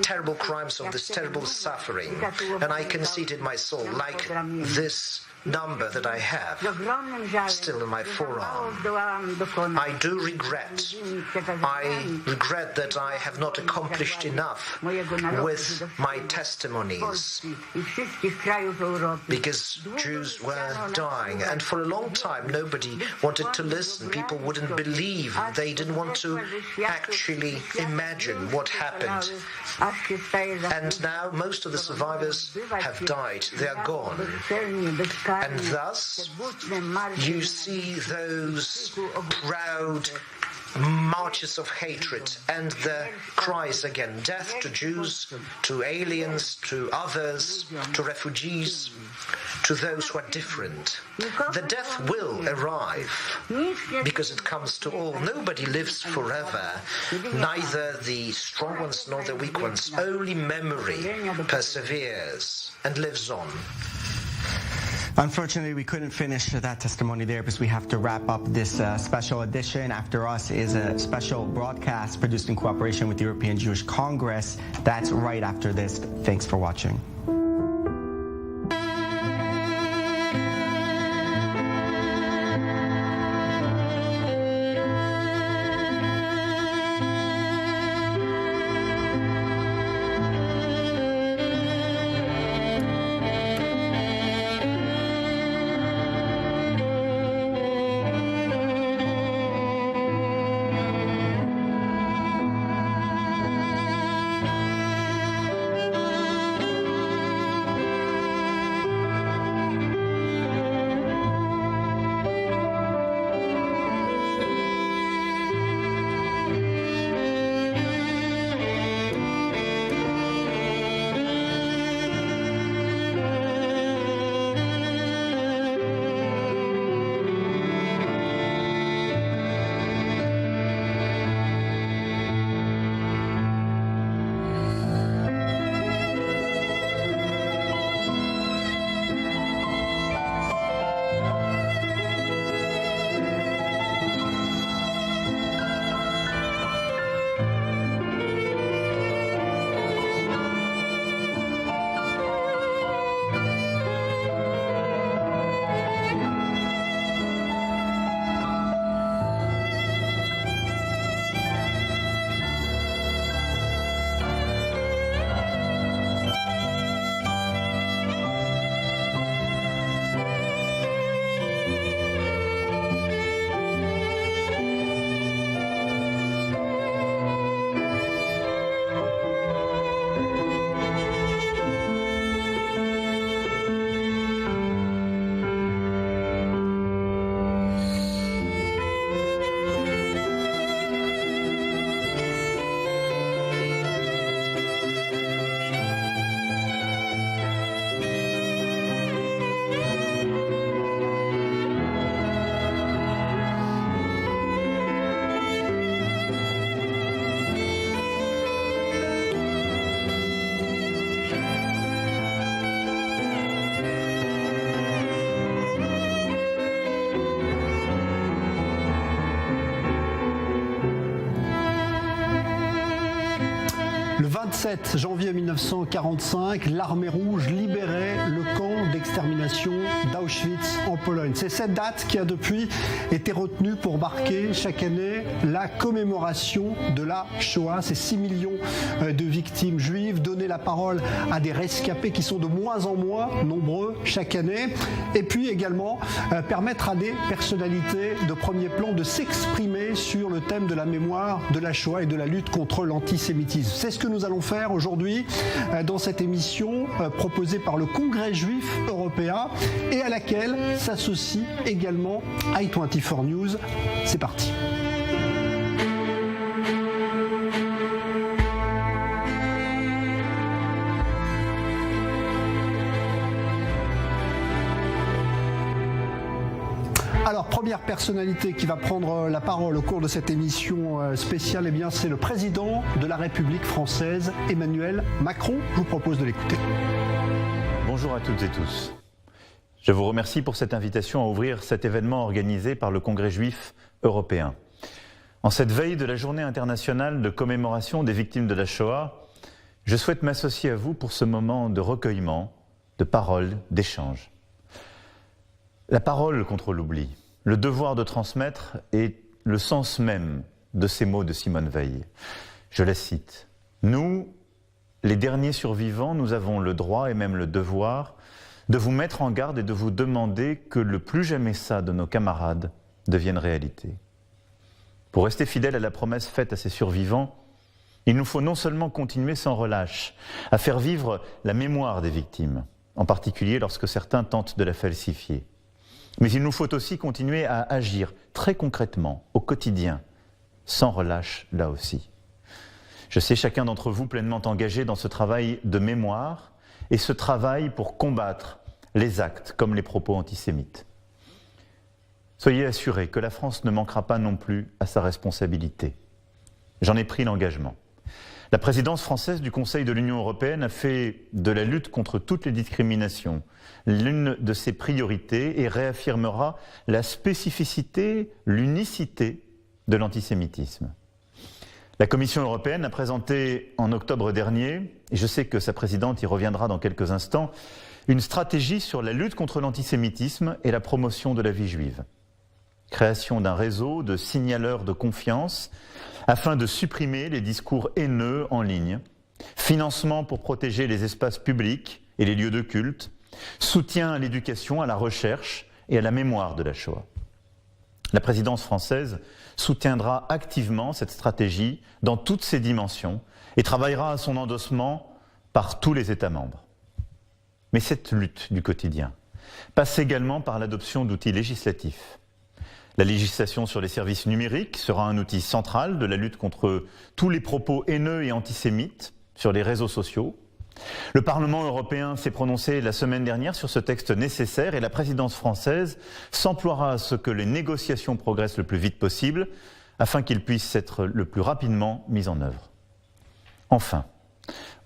terrible crimes, of this terrible suffering. And I can see it in my soul, like this number that I have still in my forearm. I do regret. I regret that I have not accomplished enough with my testimonies, because Jews were dying, and for a long time nobody wanted to listen. People wouldn't believe. They didn't want to actually imagine what happened. And now most of the survivors have died. They are gone. And thus, you see those proud marches of hatred and the cries again, death to Jews, to aliens, to others, to refugees, to those who are different. The death will arrive because it comes to all. Nobody lives forever, neither the strong ones nor the weak ones. Only memory perseveres and lives on. Unfortunately, we couldn't finish that testimony there because we have to wrap up this special edition. After us is a special broadcast produced in cooperation with the European Jewish Congress. That's right after this. Thanks for watching. Le 27 janvier 1945, l'armée rouge libérait le camp d'extermination d'Auschwitz en Pologne. C'est cette date qui a depuis été retenue pour marquer chaque année la commémoration de la Shoah. Ces 6 millions de victimes juives, donner la parole à des rescapés qui sont de moins en moins nombreux chaque année. Et puis également permettre à des personnalités de premier plan de s'exprimer sur le thème de la mémoire de la Shoah et de la lutte contre l'antisémitisme. C'est ce que nous allons faire aujourd'hui dans cette émission proposée par le Congrès juif européen et à laquelle s'associe également i24 News. C'est parti. Alors, première personnalité qui va prendre la parole au cours de cette émission spéciale, eh bien, c'est le président de la République française, Emmanuel Macron. Je vous propose de l'écouter. Bonjour à toutes et tous. Je vous remercie pour cette invitation à ouvrir cet événement organisé par le Congrès juif européen. En cette veille de la journée internationale de commémoration des victimes de la Shoah, je souhaite m'associer à vous pour ce moment de recueillement, de parole, d'échange. La parole contre l'oubli, le devoir de transmettre est le sens même de ces mots de Simone Veil. Je la cite. « Nous, les derniers survivants, nous avons le droit et même le devoir de vous mettre en garde et de vous demander que le plus jamais ça de nos camarades devienne réalité. Pour rester fidèles à la promesse faite à ces survivants, il nous faut non seulement continuer sans relâche à faire vivre la mémoire des victimes, en particulier lorsque certains tentent de la falsifier. Mais il nous faut aussi continuer à agir très concrètement, au quotidien, sans relâche là aussi. Je sais chacun d'entre vous pleinement engagé dans ce travail de mémoire et ce travail pour combattre les actes comme les propos antisémites. Soyez assurés que la France ne manquera pas non plus à sa responsabilité. J'en ai pris l'engagement. La présidence française du Conseil de l'Union européenne a fait de la lutte contre toutes les discriminations l'une de ses priorités et réaffirmera la spécificité, l'unicité de l'antisémitisme. La Commission européenne a présenté en octobre dernier, et je sais que sa présidente y reviendra dans quelques instants, une stratégie sur la lutte contre l'antisémitisme et la promotion de la vie juive. Création d'un réseau de signaleurs de confiance afin de supprimer les discours haineux en ligne, financement pour protéger les espaces publics et les lieux de culte, soutien à l'éducation, à la recherche et à la mémoire de la Shoah. La présidence française soutiendra activement cette stratégie dans toutes ses dimensions et travaillera à son endossement par tous les États membres. Mais cette lutte du quotidien passe également par l'adoption d'outils législatifs. La législation sur les services numériques sera un outil central de la lutte contre tous les propos haineux et antisémites sur les réseaux sociaux. Le Parlement européen s'est prononcé la semaine dernière sur ce texte nécessaire et la présidence française s'emploiera à ce que les négociations progressent le plus vite possible afin qu'ils puissent être le plus rapidement mis en œuvre. Enfin,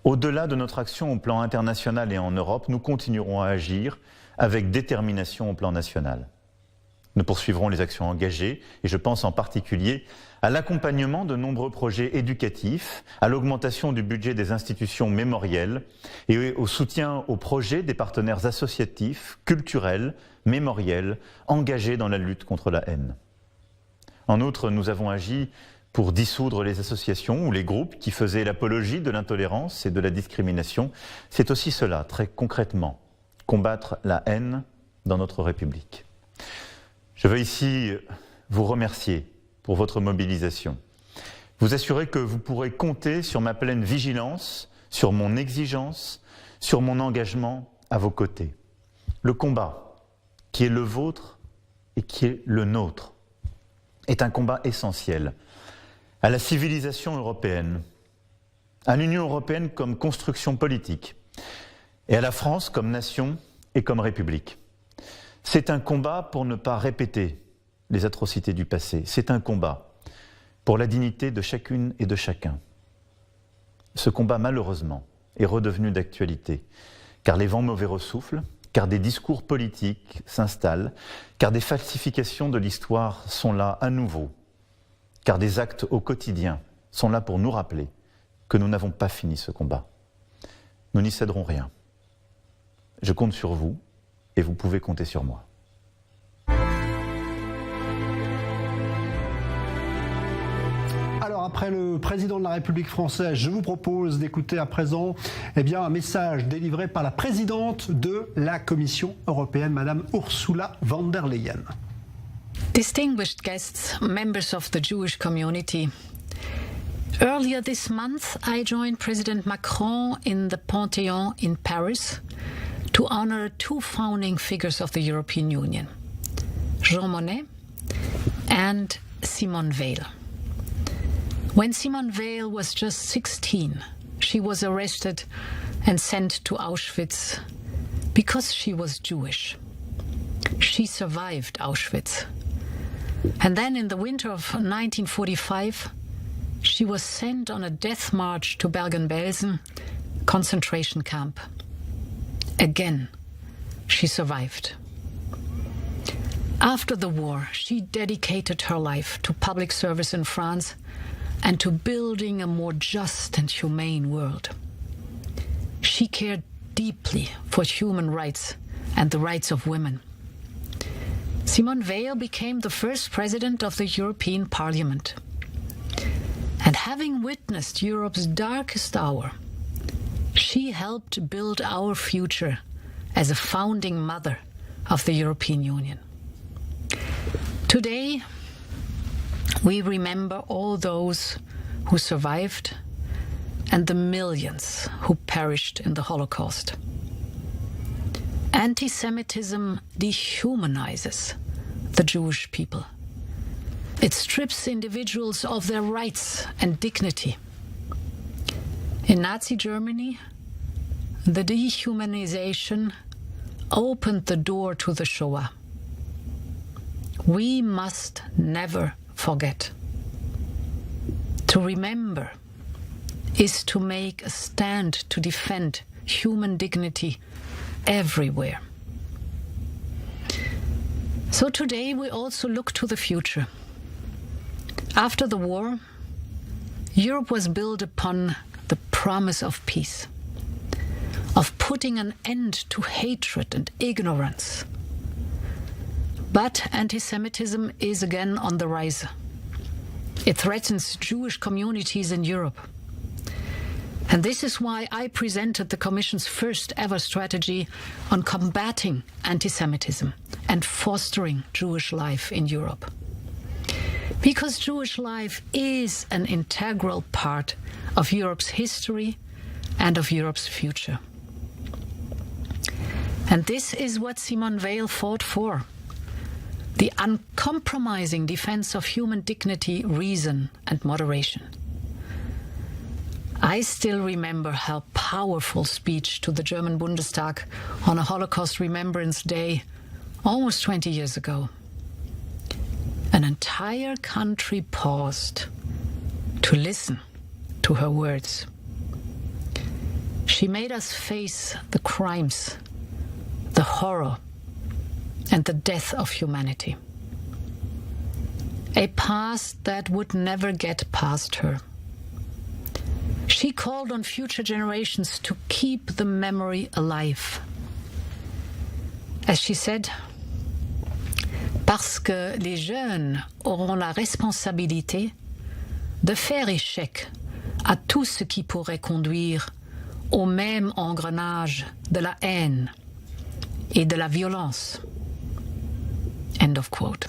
au-delà de notre action au plan international et en Europe, nous continuerons à agir avec détermination au plan national. Nous poursuivrons les actions engagées et je pense en particulier à l'accompagnement de nombreux projets éducatifs, à l'augmentation du budget des institutions mémorielles et au soutien aux projets des partenaires associatifs, culturels, mémoriels, engagés dans la lutte contre la haine. En outre, nous avons agi pour dissoudre les associations ou les groupes qui faisaient l'apologie de l'intolérance et de la discrimination. C'est aussi cela, très concrètement, combattre la haine dans notre République. Je veux ici vous remercier pour votre mobilisation. Vous assurer que vous pourrez compter sur ma pleine vigilance, sur mon exigence, sur mon engagement à vos côtés. Le combat qui est le vôtre et qui est le nôtre est un combat essentiel à la civilisation européenne, à l'Union européenne comme construction politique et à la France comme nation et comme république. C'est un combat pour ne pas répéter les atrocités du passé. C'est un combat pour la dignité de chacune et de chacun. Ce combat, malheureusement, est redevenu d'actualité, car les vents mauvais ressoufflent, car des discours politiques s'installent, car des falsifications de l'histoire sont là à nouveau, car des actes au quotidien sont là pour nous rappeler que nous n'avons pas fini ce combat. Nous n'y céderons rien. Je compte sur vous. Et vous pouvez compter sur moi. Alors après le président de la République française, je vous propose d'écouter à présent un message délivré par la présidente de la Commission européenne, Madame Ursula von der Leyen. Distinguished guests, members of the Jewish community. Earlier this month, I joined President Macron in the Panthéon in Paris to honor two founding figures of the European Union, Jean Monnet and Simone Veil. When Simone Veil was just 16, she was arrested and sent to Auschwitz because she was Jewish. She survived Auschwitz. And then in the winter of 1945, she was sent on a death march to Bergen-Belsen concentration camp. Again, she survived. After the war, she dedicated her life to public service in France and to building a more just and humane world. She cared deeply for human rights and the rights of women. Simone Veil became the first president of the European Parliament. And having witnessed Europe's darkest hour, she helped build our future as a founding mother of the European Union. Today, we remember all those who survived and the millions who perished in the Holocaust. Anti-Semitism dehumanizes the Jewish people. It strips individuals of their rights and dignity. In Nazi Germany, the dehumanization opened the door to the Shoah. We must never forget. To remember is to make a stand to defend human dignity everywhere. So today we also look to the future. After the war, Europe was built upon the promise of peace, of putting an end to hatred and ignorance. But anti-Semitism is again on the rise. It threatens Jewish communities in Europe. And this is why I presented the Commission's first ever strategy on combating anti-Semitism and fostering Jewish life in Europe. Because Jewish life is an integral part of Europe's history and of Europe's future. And this is what Simone Veil fought for: the uncompromising defense of human dignity, reason, and moderation. I still remember her powerful speech to the German Bundestag on a Holocaust Remembrance Day almost 20 years ago. An entire country paused to listen to her words. She made us face the crimes, the horror, and the death of humanity. A past that would never get past her. She called on future generations to keep the memory alive. As she said, parce que les jeunes auront la responsabilité de faire échec à tout ce qui pourrait conduire au même engrenage de la haine et de la violence. End of quote.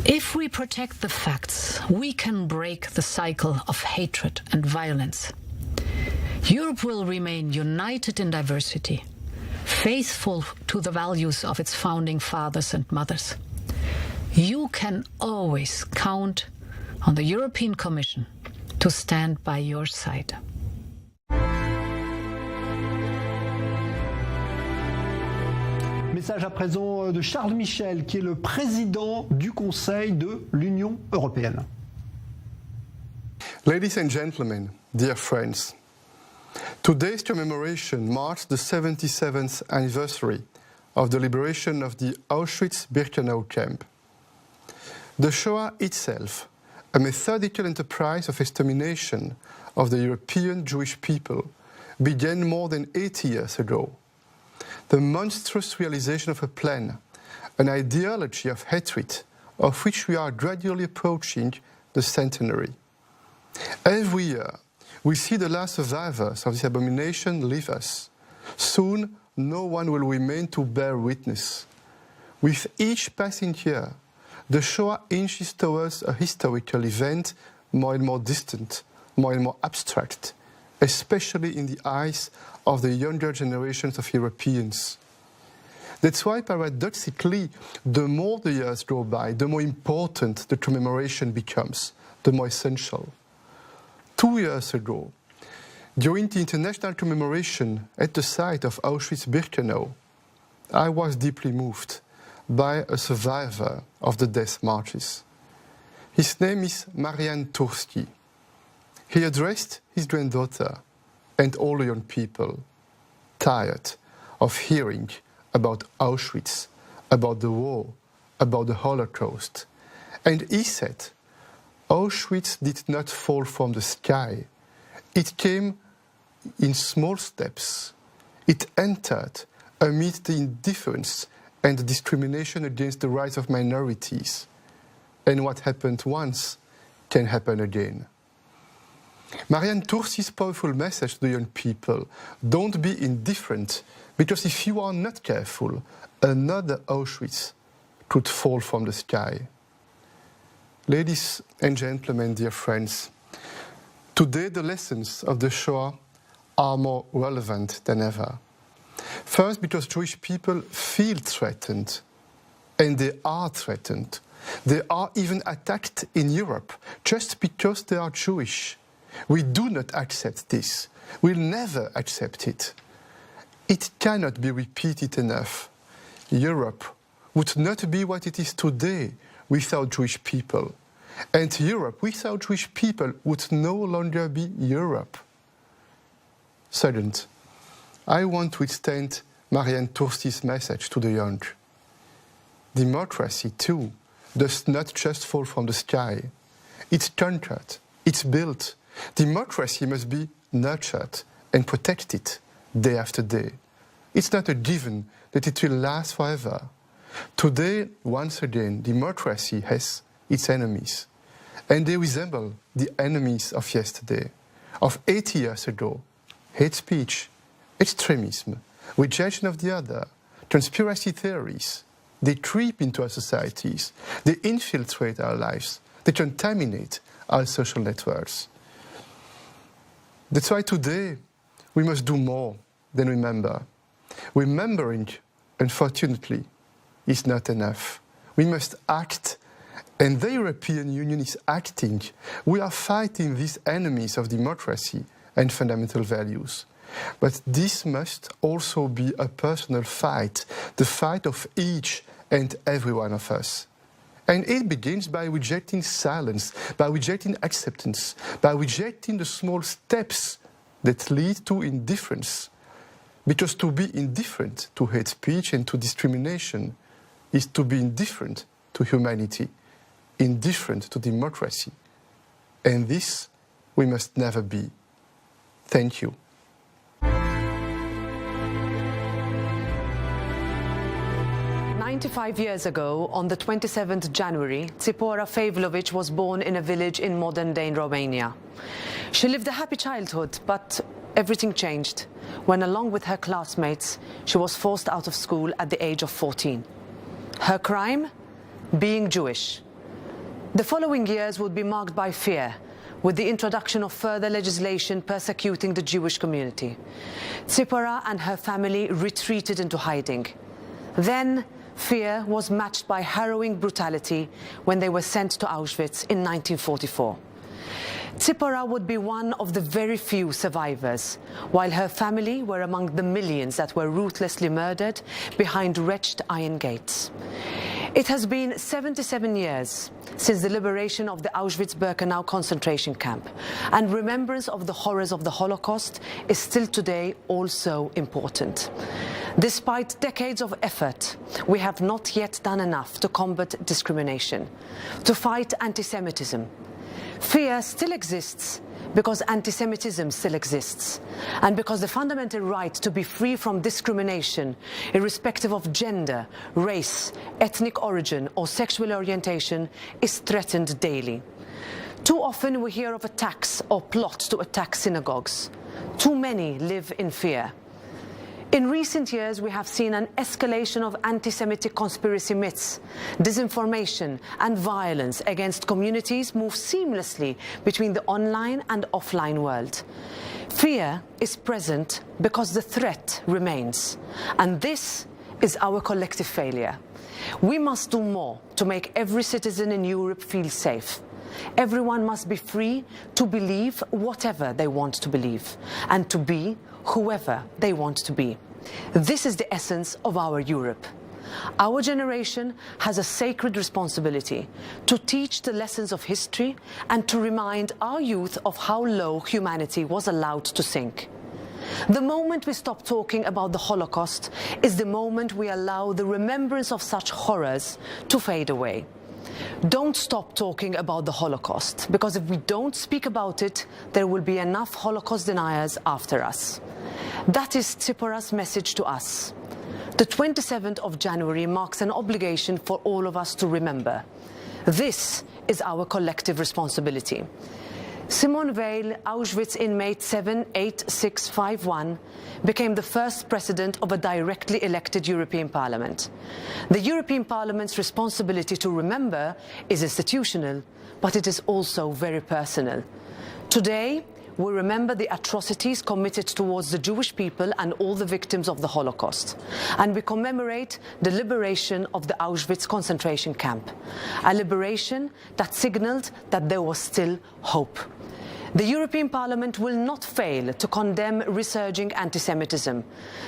If we protect the facts, we can break the cycle of hatred and violence. Europe will remain united in diversity, faithful to the values of its founding fathers and mothers. You can always count on the European Commission to stand by your side. Message à présent de Charles Michel, qui est le président du Conseil de l'Union européenne. Ladies and gentlemen, dear friends, today's commemoration marks the 77th anniversary of the liberation of the Auschwitz-Birkenau camp. The Shoah itself, a methodical enterprise of extermination of the European Jewish people, began more than 80 years ago. The monstrous realization of a plan, an ideology of hatred, of which we are gradually approaching the centenary. Every year, we see the last survivors of this abomination leave us. Soon, no one will remain to bear witness. With each passing year, the Shoah inches towards a historical event more and more distant, more and more abstract, especially in the eyes of the younger generations of Europeans. That's why, paradoxically, the more the years go by, the more important the commemoration becomes, the more essential. 2 years ago, during the international commemoration at the site of Auschwitz-Birkenau, I was deeply moved by a survivor of the death marches. His name is Marian Turski. He addressed his granddaughter and all the young people, tired of hearing about Auschwitz, about the war, about the Holocaust. And he said, Auschwitz did not fall from the sky. It came in small steps. It entered amid the indifference and the discrimination against the rights of minorities. And what happened once can happen again. Marian Turski's powerful message to the young people: don't be indifferent, because if you are not careful, another Auschwitz could fall from the sky. Ladies and gentlemen, dear friends, today the lessons of the Shoah are more relevant than ever. First, because Jewish people feel threatened, and they are threatened. They are even attacked in Europe just because they are Jewish. We do not accept this. We'll never accept it. It cannot be repeated enough. Europe would not be what it is today without Jewish people. And Europe without Jewish people would no longer be Europe. Second, I want to extend Marianne Toursti's message to the young. Democracy, too, does not just fall from the sky. It's conquered, it's built. Democracy must be nurtured and protected day after day. It's not a given that it will last forever. Today, once again, democracy has its enemies. And they resemble the enemies of yesterday, of 80 years ago. Hate speech, extremism, rejection of the other, conspiracy theories. They creep into our societies. They infiltrate our lives. They contaminate our social networks. That's why today we must do more than remember. Remembering, unfortunately, is not enough. We must act, and the European Union is acting. We are fighting these enemies of democracy and fundamental values. But this must also be a personal fight, the fight of each and every one of us. And it begins by rejecting silence, by rejecting acceptance, by rejecting the small steps that lead to indifference. Because to be indifferent to hate speech and to discrimination is to be indifferent to humanity, indifferent to democracy. And this we must never be. Thank you. 95 years ago, on the 27th January, Tsipora Favlovich was born in a village in modern-day Romania. She lived a happy childhood, but everything changed when, along with her classmates, she was forced out of school at the age of 14. Her crime? Being Jewish. The following years would be marked by fear, with the introduction of further legislation persecuting the Jewish community. Tsipora and her family retreated into hiding. Then, fear was matched by harrowing brutality when they were sent to Auschwitz in 1944. Tsipora would be one of the very few survivors, while her family were among the millions that were ruthlessly murdered behind wretched iron gates. It has been 77 years since the liberation of the Auschwitz-Birkenau concentration camp, and remembrance of the horrors of the Holocaust is still today also important. Despite decades of effort, we have not yet done enough to combat discrimination, to fight anti-Semitism. Fear still exists because anti-Semitism still exists, and because the fundamental right to be free from discrimination, irrespective of gender, race, ethnic origin, or sexual orientation, is threatened daily. Too often we hear of attacks or plots to attack synagogues. Too many live in fear. In recent years, we have seen an escalation of anti-Semitic conspiracy myths. Disinformation and violence against communities move seamlessly between the online and offline world. Fear is present because the threat remains, and this is our collective failure. We must do more to make every citizen in Europe feel safe. Everyone must be free to believe whatever they want to believe, and to be whoever they want to be. This is the essence of our Europe. Our generation has a sacred responsibility to teach the lessons of history and to remind our youth of how low humanity was allowed to sink. The moment we stop talking about the Holocaust is the moment we allow the remembrance of such horrors to fade away. Don't stop talking about the Holocaust, because if we don't speak about it, there will be enough Holocaust deniers after us. That is Tsipora's message to us. The 27th of January marks an obligation for all of us to remember. This is our collective responsibility. Simone Vale, Auschwitz inmate 78651, became the first president of a directly elected European Parliament. The European Parliament's responsibility to remember is institutional, but it is also very personal. Today, we remember the atrocities committed towards the Jewish people and all the victims of the Holocaust. And we commemorate the liberation of the Auschwitz concentration camp, a liberation that signaled that there was still hope. The European Parliament will not fail to condemn resurging anti-Semitism.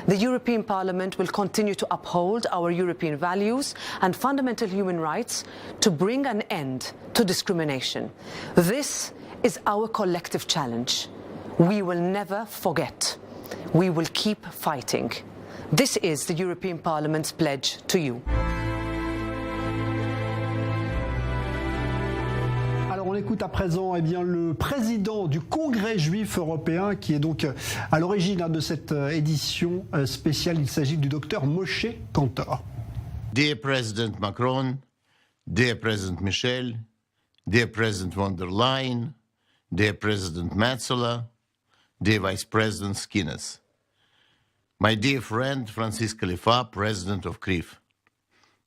The European Parliament will continue to uphold our European values and fundamental human rights to bring an end to discrimination. This is our collective challenge. We will never forget. We will keep fighting. This is the European Parliament's pledge to you. On écoute à présent le président du Congrès juif européen qui est donc à l'origine de cette édition spéciale. Il s'agit du docteur Moshe Kantor. Dear President Macron, dear President Michel, dear President von der Leyen, dear President Metzola, dear Vice President Skinas, my dear friend Francis Khalifa, President of CRIF,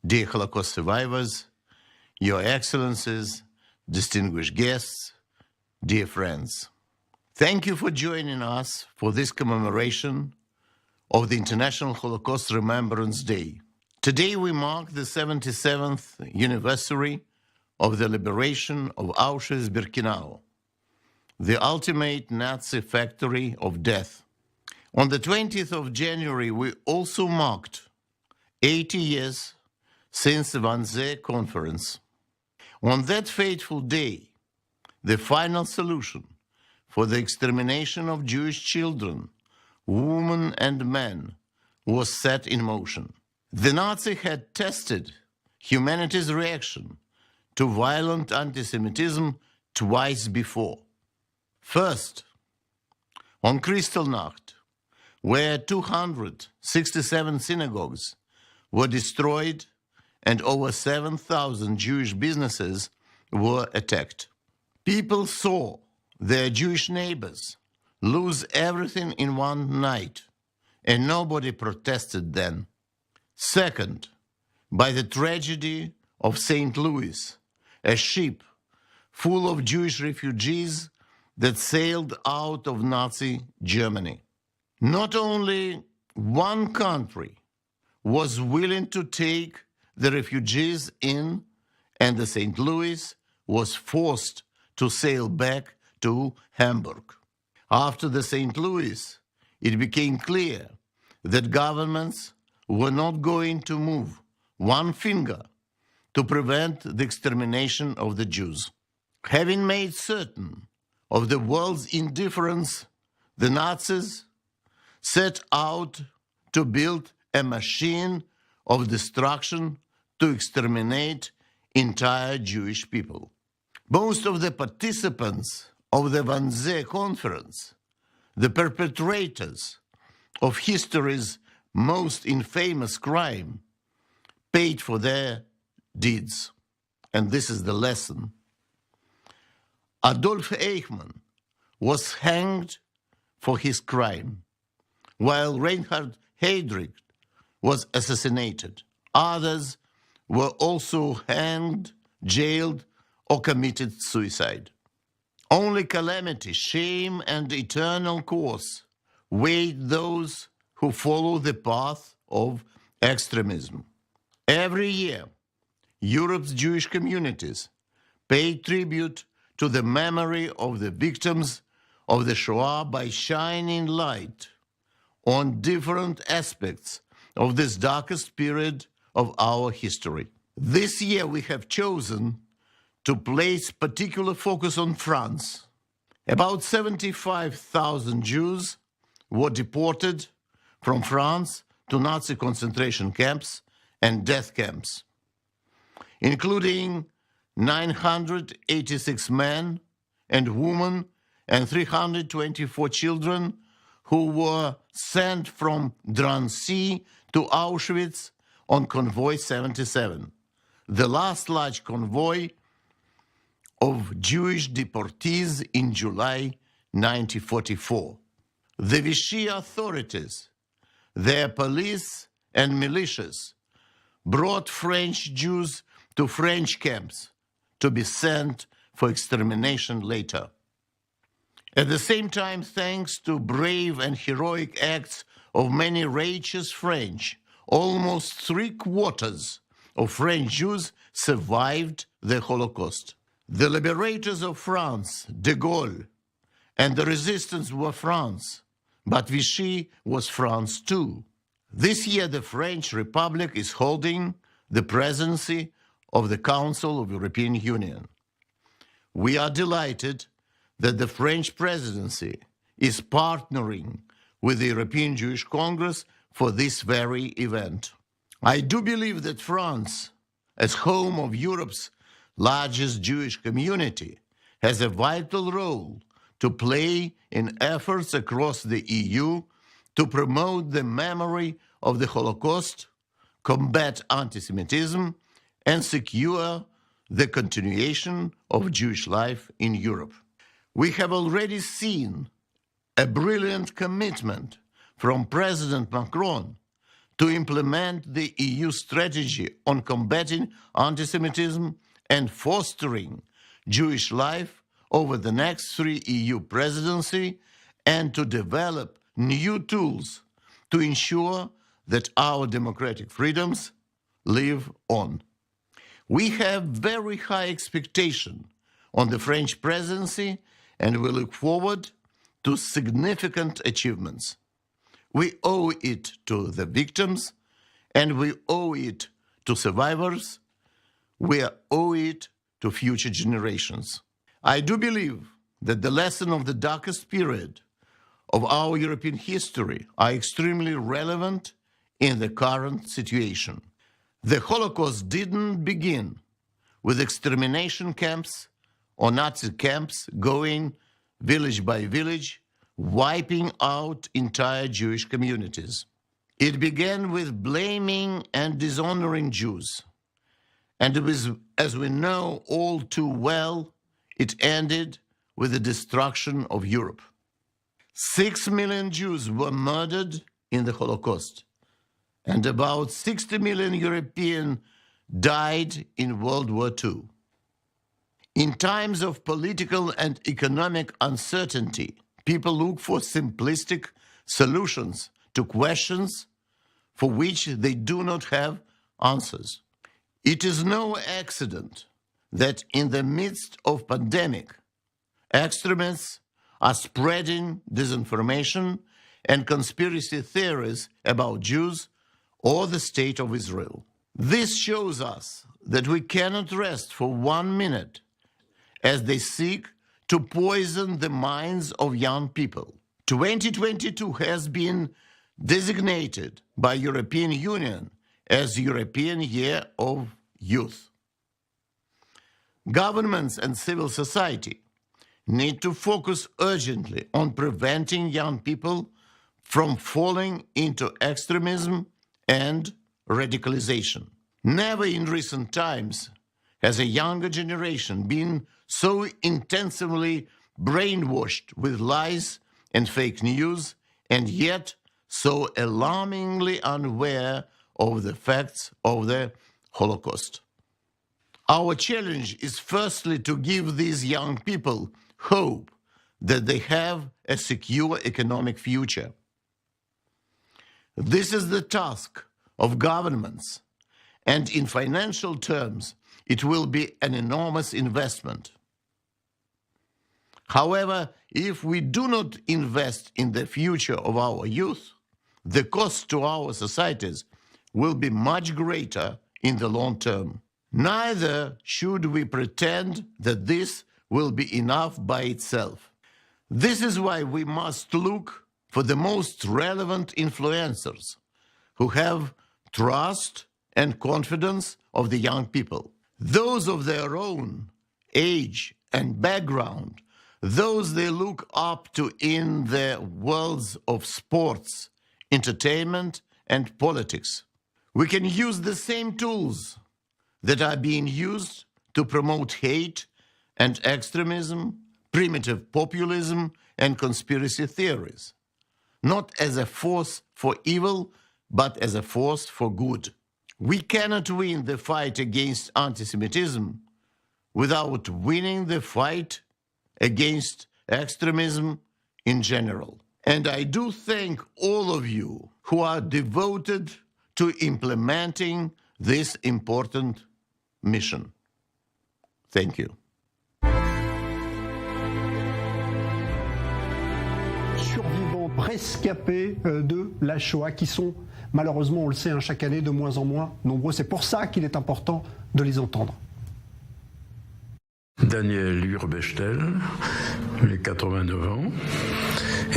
dear Holocaust survivors, Your Excellencies, distinguished guests, dear friends. Thank you for joining us for this commemoration of the International Holocaust Remembrance Day. Today we mark the 77th anniversary of the liberation of Auschwitz-Birkenau, the ultimate Nazi factory of death. On the 20th of January, we also marked 80 years since the Wannsee Conference. On that fateful day, the final solution for the extermination of Jewish children, women and men was set in motion. The Nazis had tested humanity's reaction to violent anti-Semitism twice before. First, on Kristallnacht, where 267 synagogues were destroyed and over 7,000 Jewish businesses were attacked. People saw their Jewish neighbors lose everything in one night, and nobody protested then. Second, by the tragedy of St. Louis, a ship full of Jewish refugees that sailed out of Nazi Germany. Not only one country was willing to take the refugees in, and the St. Louis was forced to sail back to Hamburg. After the St. Louis, it became clear that governments were not going to move one finger to prevent the extermination of the Jews. Having made certain of the world's indifference, the Nazis set out to build a machine of destruction to exterminate entire Jewish people. Most of the participants of the Wannsee Conference, the perpetrators of history's most infamous crime, paid for their deeds. And this is the lesson. Adolf Eichmann was hanged for his crime, while Reinhard Heydrich was assassinated. Others were also hanged, jailed, or committed suicide. Only calamity, shame, and eternal curse await those who follow the path of extremism. Every year, Europe's Jewish communities pay tribute to the memory of the victims of the Shoah by shining light on different aspects of this darkest period of our history. This year we have chosen to place particular focus on France. About 75,000 Jews were deported from France to Nazi concentration camps and death camps, including 986 men and women and 324 children who were sent from Drancy to Auschwitz on Convoy 77, the last large convoy of Jewish deportees in July 1944. The Vichy authorities, their police and militias, brought French Jews to French camps to be sent for extermination later. At the same time, thanks to brave and heroic acts of many righteous French, almost 3/4 of French Jews survived the Holocaust. The liberators of France, de Gaulle, and the resistance were France, but Vichy was France too. This year, the French Republic is holding the presidency of the Council of the European Union. We are delighted that the French presidency is partnering with the European Jewish Congress for this very event. I do believe that France, as home of Europe's largest Jewish community, has a vital role to play in efforts across the EU to promote the memory of the Holocaust, combat anti-Semitism, and secure the continuation of Jewish life in Europe. We have already seen a brilliant commitment from President Macron to implement the EU strategy on combating anti-Semitism and fostering Jewish life over the next 3 EU presidency, and to develop new tools to ensure that our democratic freedoms live on. We have very high expectation on the French presidency, and we look forward to significant achievements. We owe it to the victims, and we owe it to survivors. We owe it to future generations. I do believe that the lesson of the darkest period of our European history are extremely relevant in the current situation. The Holocaust didn't begin with extermination camps or Nazi camps going village by village, wiping out entire Jewish communities. It began with blaming and dishonoring Jews. And it was, as we know all too well, it ended with the destruction of Europe. 6 million Jews were murdered in the Holocaust, and about 60 million Europeans died in World War II. In times of political and economic uncertainty, people look for simplistic solutions to questions for which they do not have answers. It is no accident that in the midst of pandemic, extremists are spreading disinformation and conspiracy theories about Jews or the State of Israel. This shows us that we cannot rest for 1 minute as they seek to poison the minds of young people. 2022 has been designated by European Union as European Year of Youth. Governments and civil society need to focus urgently on preventing young people from falling into extremism and radicalization. Never in recent times has a younger generation been so intensively brainwashed with lies and fake news, and yet so alarmingly unaware of the facts of the Holocaust. Our challenge is firstly to give these young people hope that they have a secure economic future. This is the task of governments, and in financial terms, it will be an enormous investment. However, if we do not invest in the future of our youth, the cost to our societies will be much greater in the long term. Neither should we pretend that this will be enough by itself. This is why we must look for the most relevant influencers who have trust and confidence of the young people. Those of their own age and background, those they look up to in the worlds of sports, entertainment, and politics. We can use the same tools that are being used to promote hate and extremism, primitive populism, and conspiracy theories, not as a force for evil, but as a force for good. We cannot win the fight against anti-Semitism without winning the fight against extremism in general. And I do thank all of you who are devoted to implementing this important mission. Thank you. Survivants rescapés de la Shoah qui sont malheureusement, on le sait, chaque année de moins en moins nombreux. C'est pour ça qu'il est important de les entendre. Daniel Urbechtel, j'ai 89 ans,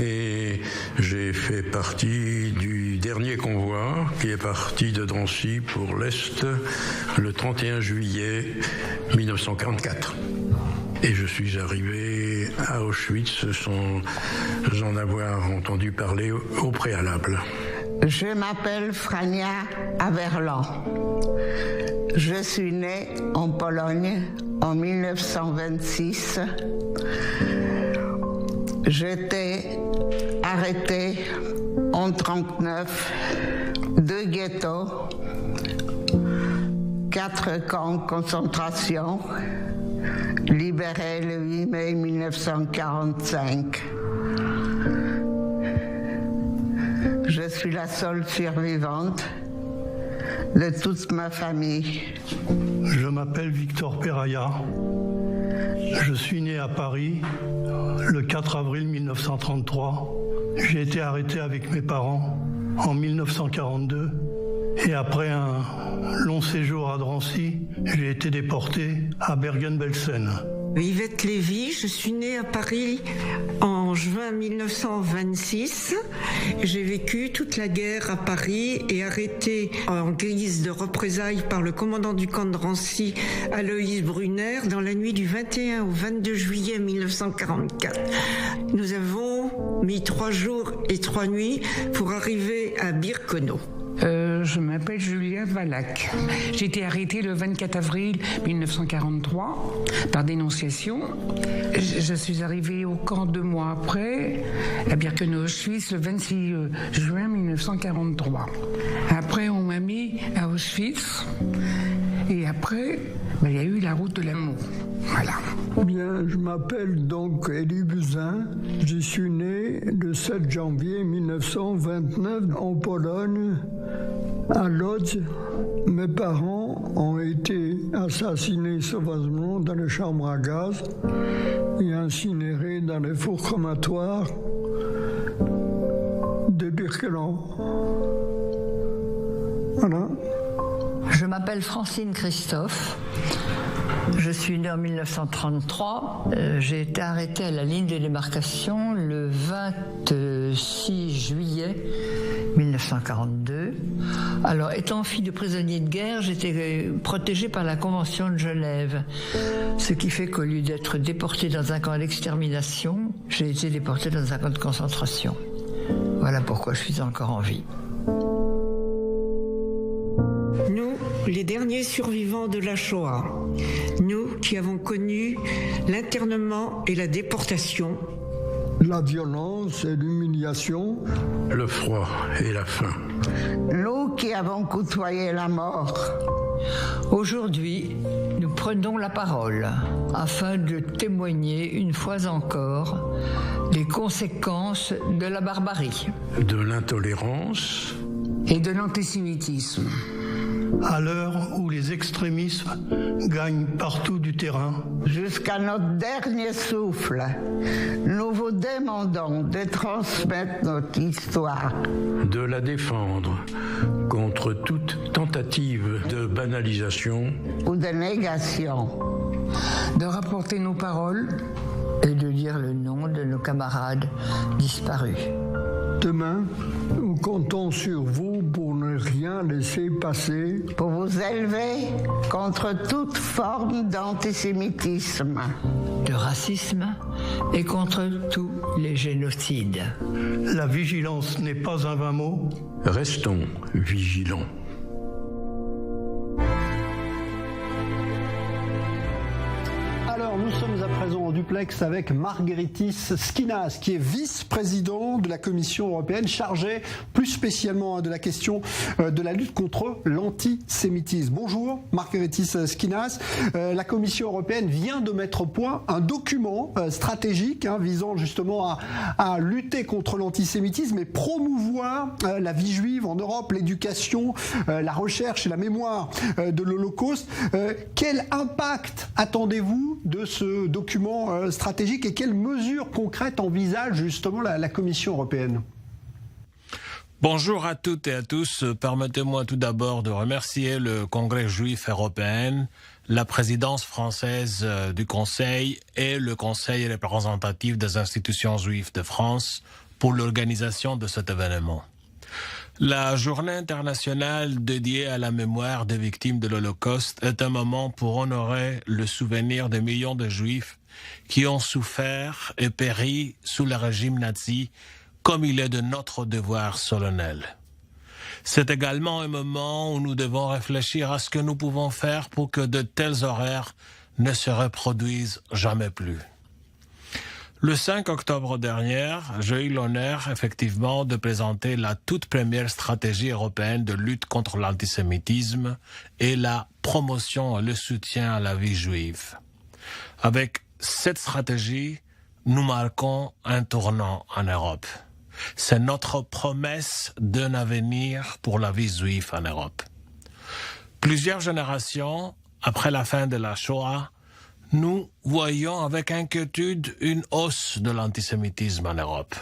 et j'ai fait partie du dernier convoi qui est parti de Drancy pour l'Est le 31 juillet 1944. Et je suis arrivé à Auschwitz sans en avoir entendu parler au préalable. Je m'appelle Frania Averlan. Je suis née en Pologne en 1926. J'étais arrêtée en 1939, 2 ghettos, 4 camps de concentration, libérée le 8 mai 1945. Je suis la seule survivante de toute ma famille. Je m'appelle Victor Peraya. Je suis né à Paris le 4 avril 1933. J'ai été arrêté avec mes parents en 1942 et après un long séjour à Drancy, j'ai été déporté à Bergen-Belsen. Yvette Lévy, je suis née à Paris en juin 1926. J'ai vécu toute la guerre à Paris et arrêtée en guise de représailles par le commandant du camp de Drancy, Aloïs Brunner, dans la nuit du 21 au 22 juillet 1944. Nous avons mis 3 jours et 3 nuits pour arriver à Birkenau. Je m'appelle Julia Valac. J'ai été arrêtée le 24 avril 1943 par dénonciation. Je suis arrivée au camp 2 mois après, à Birkenau-Auschwitz, le 26 juin 1943. Après, on m'a mis à Auschwitz. Et après, il y a eu la route de l'amour. Voilà. Bien, je m'appelle donc Elie Buzyn. Je suis né le 7 janvier 1929 en Pologne, à Lodz. Mes parents ont été assassinés sauvagement dans les chambres à gaz et incinérés dans les fours crématoires de Birkenau. Voilà. Je m'appelle Francine Christophe. Je suis née en 1933. J'ai été arrêtée à la ligne de démarcation le 26 juillet 1942. Alors, étant fille de prisonnier de guerre, j'étais protégée par la Convention de Genève. Ce qui fait qu'au lieu d'être déportée dans un camp d'extermination, j'ai été déportée dans un camp de concentration. Voilà pourquoi je suis encore en vie. Nous, les derniers survivants de la Shoah, nous qui avons connu l'internement et la déportation, la violence et l'humiliation, le froid et la faim. Nous qui avons côtoyé la mort. Aujourd'hui, nous prenons la parole afin de témoigner une fois encore des conséquences de la barbarie, de l'intolérance et de l'antisémitisme. À l'heure où les extrémismes gagnent partout du terrain. Jusqu'à notre dernier souffle, nous vous demandons de transmettre notre histoire. De la défendre contre toute tentative de banalisation ou de négation. De rapporter nos paroles et de dire le nom de nos camarades disparus. Demain, nous comptons sur vous pour ne rien laisser passer. Pour vous élever contre toute forme d'antisémitisme, de racisme et contre tous les génocides. La vigilance n'est pas un vain mot. Restons vigilants. Alors, nous sommes à présent du plateau complexe avec Margaritis Schinas, qui est vice-président de la Commission européenne, chargé plus spécialement de la question de la lutte contre l'antisémitisme. Bonjour Margaritis Schinas. La Commission européenne vient de mettre au point un document stratégique visant justement à lutter contre l'antisémitisme et promouvoir la vie juive en Europe, l'éducation, la recherche et la mémoire de l'Holocauste. Quel impact attendez-vous de ce document stratégique et quelles mesures concrètes envisage justement la Commission européenne ? Bonjour à toutes et à tous. Permettez-moi tout d'abord de remercier le Congrès juif européen, la présidence française du Conseil et le Conseil représentatif des institutions juives de France pour l'organisation de cet événement. La journée internationale dédiée à la mémoire des victimes de l'Holocauste est un moment pour honorer le souvenir des millions de Juifs qui ont souffert et péri sous le régime nazi, comme il est de notre devoir solennel. C'est également un moment où nous devons réfléchir à ce que nous pouvons faire pour que de tels horaires ne se reproduisent jamais plus. Le 5 octobre dernier, j'ai eu l'honneur effectivement de présenter la toute première stratégie européenne de lutte contre l'antisémitisme et la promotion et le soutien à la vie juive. Avec cette stratégie, nous marquons un tournant en Europe. C'est notre promesse d'un avenir pour la vie juive en Europe. Plusieurs générations après la fin de la Shoah, nous voyons avec inquiétude une hausse de l'antisémitisme en Europe.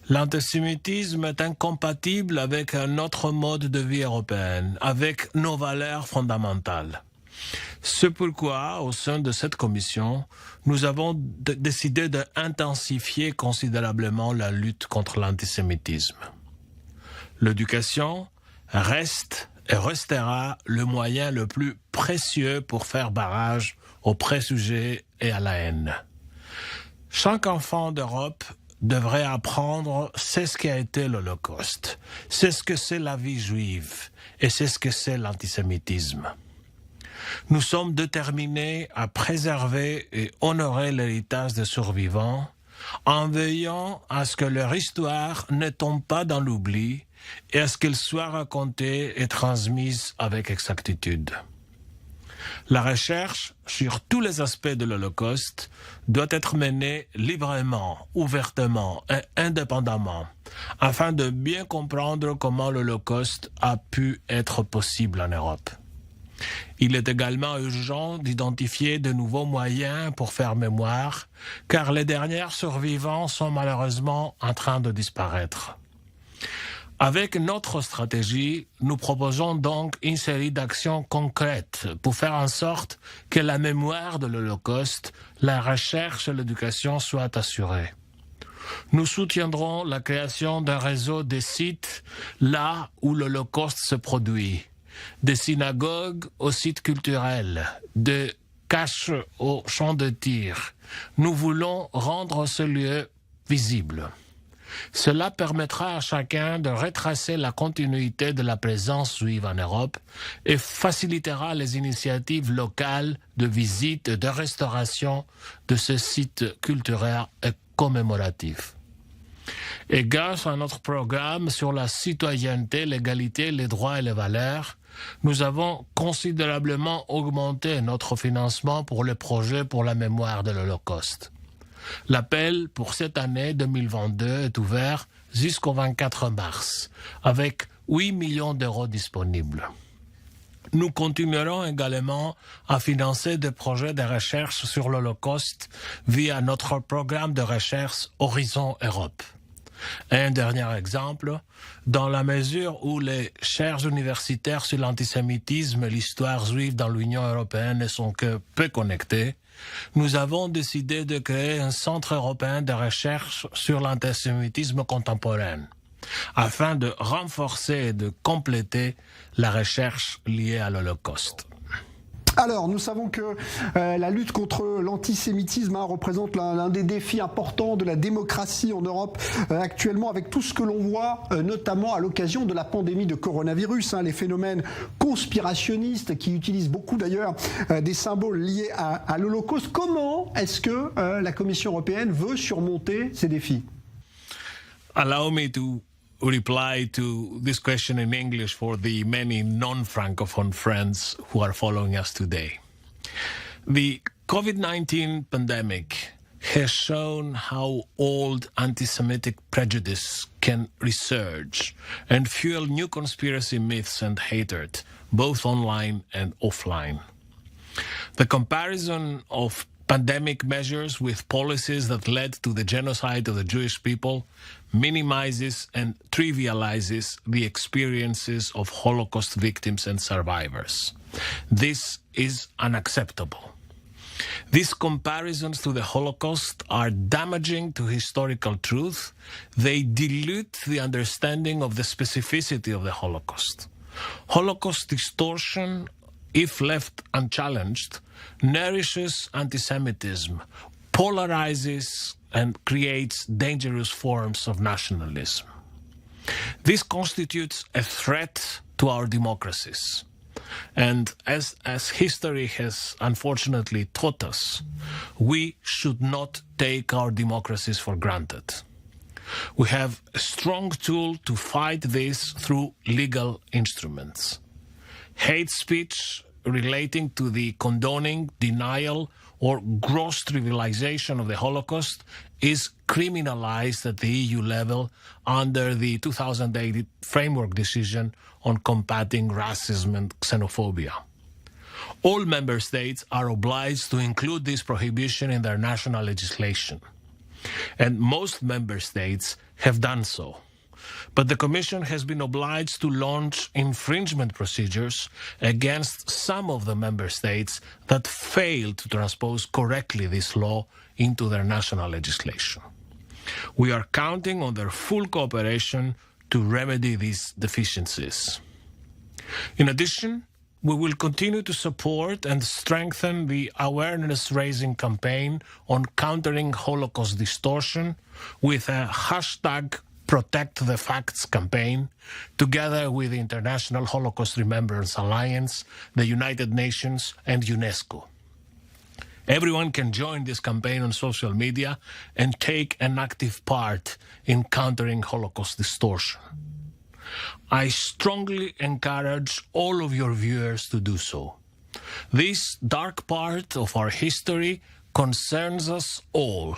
L'antisémitisme est incompatible avec notre mode de vie européen, avec nos valeurs fondamentales. C'est pourquoi, au sein de cette commission, nous avons décidé d'intensifier considérablement la lutte contre l'antisémitisme. L'éducation reste et restera le moyen le plus précieux pour faire barrage aux préjugés et à la haine. Chaque enfant d'Europe devrait apprendre c'est ce qu'a été l'Holocauste, c'est ce que c'est la vie juive et c'est ce que c'est l'antisémitisme. Nous sommes déterminés à préserver et honorer l'héritage des survivants en veillant à ce que leur histoire ne tombe pas dans l'oubli et à ce qu'elle soit racontée et transmise avec exactitude. La recherche sur tous les aspects de l'Holocauste doit être menée librement, ouvertement et indépendamment, afin de bien comprendre comment l'Holocauste a pu être possible en Europe. Il est également urgent d'identifier de nouveaux moyens pour faire mémoire, car les derniers survivants sont malheureusement en train de disparaître. Avec notre stratégie, nous proposons donc une série d'actions concrètes pour faire en sorte que la mémoire de l'Holocauste, la recherche et l'éducation soient assurées. Nous soutiendrons la création d'un réseau de sites là où l'Holocauste se produit, des synagogues aux sites culturels, de caches aux champs de tir. Nous voulons rendre ce lieu visible. Cela permettra à chacun de retracer la continuité de la présence juive en Europe et facilitera les initiatives locales de visite et de restauration de ce site culturel et commémoratif. Et grâce à notre programme sur la citoyenneté, l'égalité, les droits et les valeurs, nous avons considérablement augmenté notre financement pour le projet pour la mémoire de l'Holocauste. L'appel pour cette année 2022 est ouvert jusqu'au 24 mars, avec 8 millions d'euros disponibles. Nous continuerons également à financer des projets de recherche sur l'Holocauste via notre programme de recherche Horizon Europe. Un dernier exemple, dans la mesure où les chaires universitaires sur l'antisémitisme et l'histoire juive dans l'Union européenne ne sont que peu connectées, nous avons décidé de créer un centre européen de recherche sur l'antisémitisme contemporain, afin de renforcer et de compléter la recherche liée à l'Holocauste. Alors, nous savons que la lutte contre l'antisémitisme représente l'un des défis importants de la démocratie en Europe actuellement, avec tout ce que l'on voit, notamment à l'occasion de la pandémie de coronavirus, les phénomènes conspirationnistes qui utilisent beaucoup d'ailleurs des symboles liés à l'Holocauste. Comment est-ce que la Commission européenne veut surmonter ces défis? Allow me to reply to this question in English for the many non-Francophone friends who are following us today. The COVID-19 pandemic has shown how old anti-Semitic prejudice can resurge and fuel new conspiracy myths and hatred, both online and offline. The comparison of pandemic measures with policies that led to the genocide of the Jewish people minimizes and trivializes the experiences of Holocaust victims and survivors. This is unacceptable. These comparisons to the Holocaust are damaging to historical truth. They dilute the understanding of the specificity of the Holocaust. Holocaust distortion, if left unchallenged, nourishes anti-Semitism, polarizes and creates dangerous forms of nationalism. This constitutes a threat to our democracies. And as history has unfortunately taught us, we should not take our democracies for granted. We have a strong tool to fight this through legal instruments. Hate speech relating to the condoning, denial, or gross trivialization of the Holocaust is criminalized at the EU level under the 2008 Framework Decision on Combating Racism and Xenophobia. All member states are obliged to include this prohibition in their national legislation, and most member states have done so. But the Commission has been obliged to launch infringement procedures against some of the member states that failed to transpose correctly this law into their national legislation. We are counting on their full cooperation to remedy these deficiencies. In addition, we will continue to support and strengthen the awareness-raising campaign on countering Holocaust distortion with a hashtag Protect the Facts campaign, together with the International Holocaust Remembrance Alliance, the United Nations, and UNESCO. Everyone can join this campaign on social media and take an active part in countering Holocaust distortion. I strongly encourage all of your viewers to do so. This dark part of our history concerns us all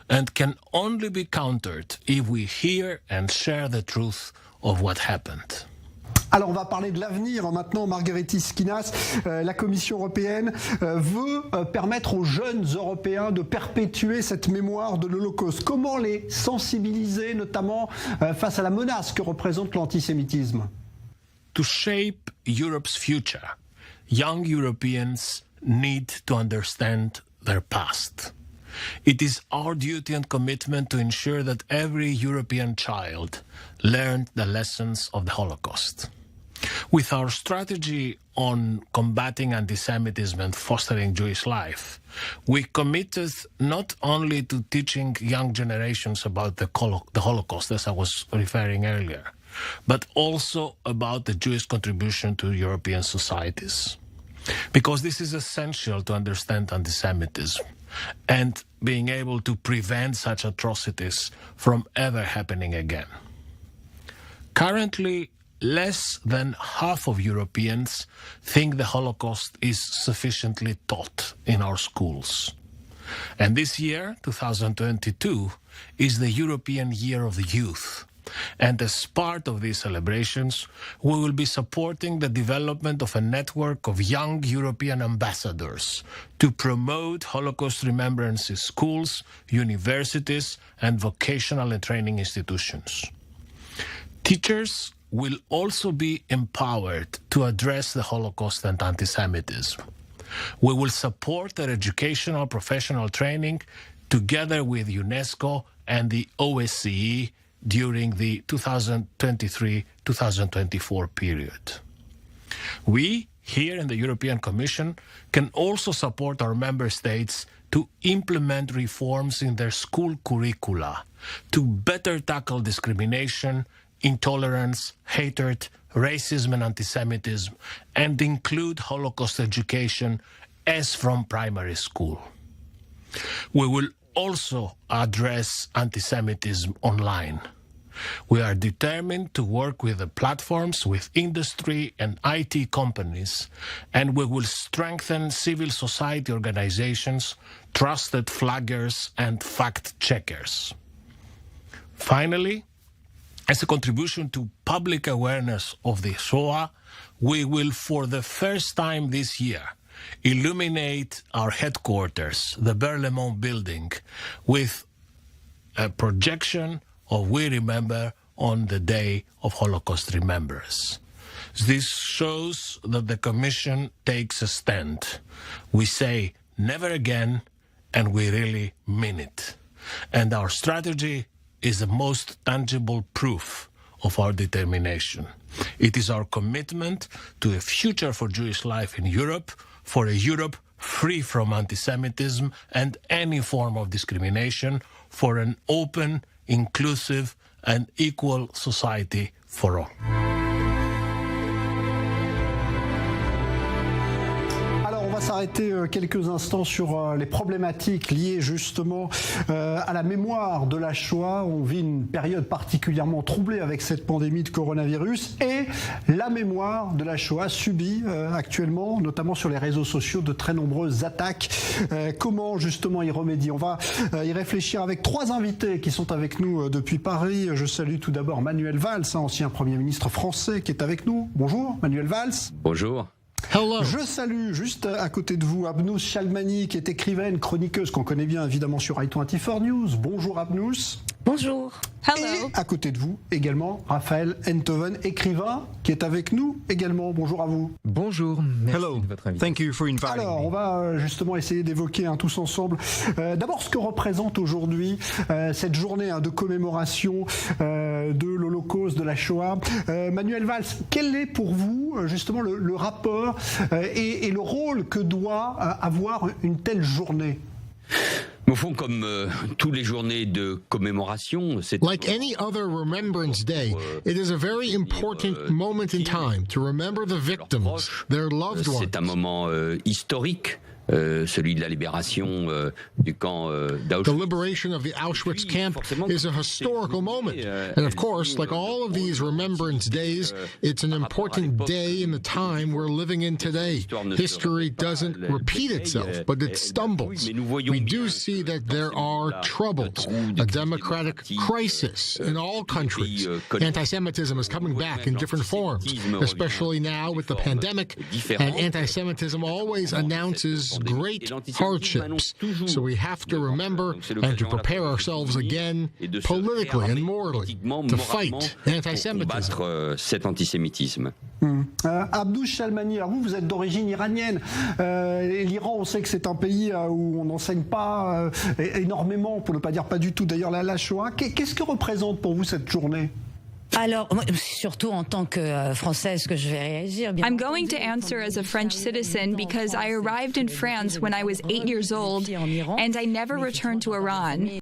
and can only be countered if we hear and share the truth of what happened. Alors on va parler de l'avenir maintenant, Margaritis Schinas. La Commission européenne veut permettre aux jeunes Européens de perpétuer cette mémoire de l'Holocauste. Comment les sensibiliser, notamment face à la menace que représente l'antisémitisme? To shape Europe's future, young Europeans need to understand their past. It is our duty and commitment to ensure that every European child learned the lessons of the Holocaust. With our strategy on combating anti-Semitism and fostering Jewish life, we committed not only to teaching young generations about the Holocaust, as I was referring earlier, but also about the Jewish contribution to European societies. Because this is essential to understand anti-Semitism and being able to prevent such atrocities from ever happening again. Currently, less than half of Europeans think the Holocaust is sufficiently taught in our schools. And this year, 2022, is the European Year of the Youth. And as part of these celebrations, we will be supporting the development of a network of young European ambassadors to promote Holocaust remembrance in schools, universities, and vocational and training institutions. Teachers will also be empowered to address the Holocaust and anti-Semitism. We will support their educational professional training together with UNESCO and the OSCE during the 2023-2024 period. We, here in the European Commission can also support our member states to implement reforms in their school curricula to better tackle discrimination, intolerance, hatred, racism and anti-Semitism, and include Holocaust education as from primary school. We will also address anti-Semitism online. We are determined to work with the platforms, with industry and IT companies, and we will strengthen civil society organizations, trusted flaggers and fact-checkers. Finally, as a contribution to public awareness of the Shoah, we will for the first time this year illuminate our headquarters, the Berlaymont building, with a projection of We Remember on the Day of Holocaust Remembrance. This shows that the Commission takes a stand. We say never again, and we really mean it. And our strategy is the most tangible proof of our determination. It is our commitment to a future for Jewish life in Europe, for a Europe free from anti-Semitism and any form of discrimination, for an open, inclusive and equal society for all. On va s'arrêter quelques instants sur les problématiques liées justement à la mémoire de la Shoah. On vit une période particulièrement troublée avec cette pandémie de coronavirus et la mémoire de la Shoah subit actuellement, notamment sur les réseaux sociaux, de très nombreuses attaques. Comment justement y remédier? On va y réfléchir avec trois invités qui sont avec nous depuis Paris. Je salue tout d'abord Manuel Valls, ancien Premier ministre français qui est avec nous. Bonjour Manuel Valls. Bonjour. Hello. Je salue juste à côté de vous Abnous Shalmani, qui est écrivaine, chroniqueuse qu'on connaît bien évidemment sur I24 News. Bonjour Abnous. Bonjour. Hello. Et à côté de vous également Raphaël Enthoven, écrivain, qui est avec nous également. Bonjour à vous. Bonjour. Merci de votre invitation. Thank you for inviting me. Alors, on va justement essayer d'évoquer tous ensemble d'abord ce que représente aujourd'hui cette journée de commémoration de l'Holocauste, de la Shoah. Manuel Valls, quel est pour vous justement le rapport et le rôle que doit avoir une telle journée? Au fond, comme toutes les journées de commémoration, c'est like any other Remembrance Day, it is a very important moment in time to remember the victims, their loved ones. C'est un moment historique. Celui de la libération du camp d'Auschwitz. The liberation of the Auschwitz camp is a historical moment. And of course, like all of these Remembrance Days, it's an important day in the time we're living in today. History doesn't repeat itself, but it stumbles. We do see that there are troubles, a democratic crisis in all countries. Anti-Semitism is coming back in different forms, especially now with the pandemic, and anti-Semitism always announces great hardships. So we have to remember and to prepare ourselves again politically and morally to fight anti-Semitism. Cet antisémitisme. Abdou Shalmani, alors vous êtes d'origine iranienne. L'Iran, on sait que c'est un pays où on n'enseigne pas énormément, pour ne pas dire pas du tout d'ailleurs la Shoah. Qu'est-ce que représente pour vous cette journée? Alors, surtout en tant que Française que je vais réagir. I'm going to answer as a French citizen because I arrived in France when I was 8 years old and I never returned to Iran.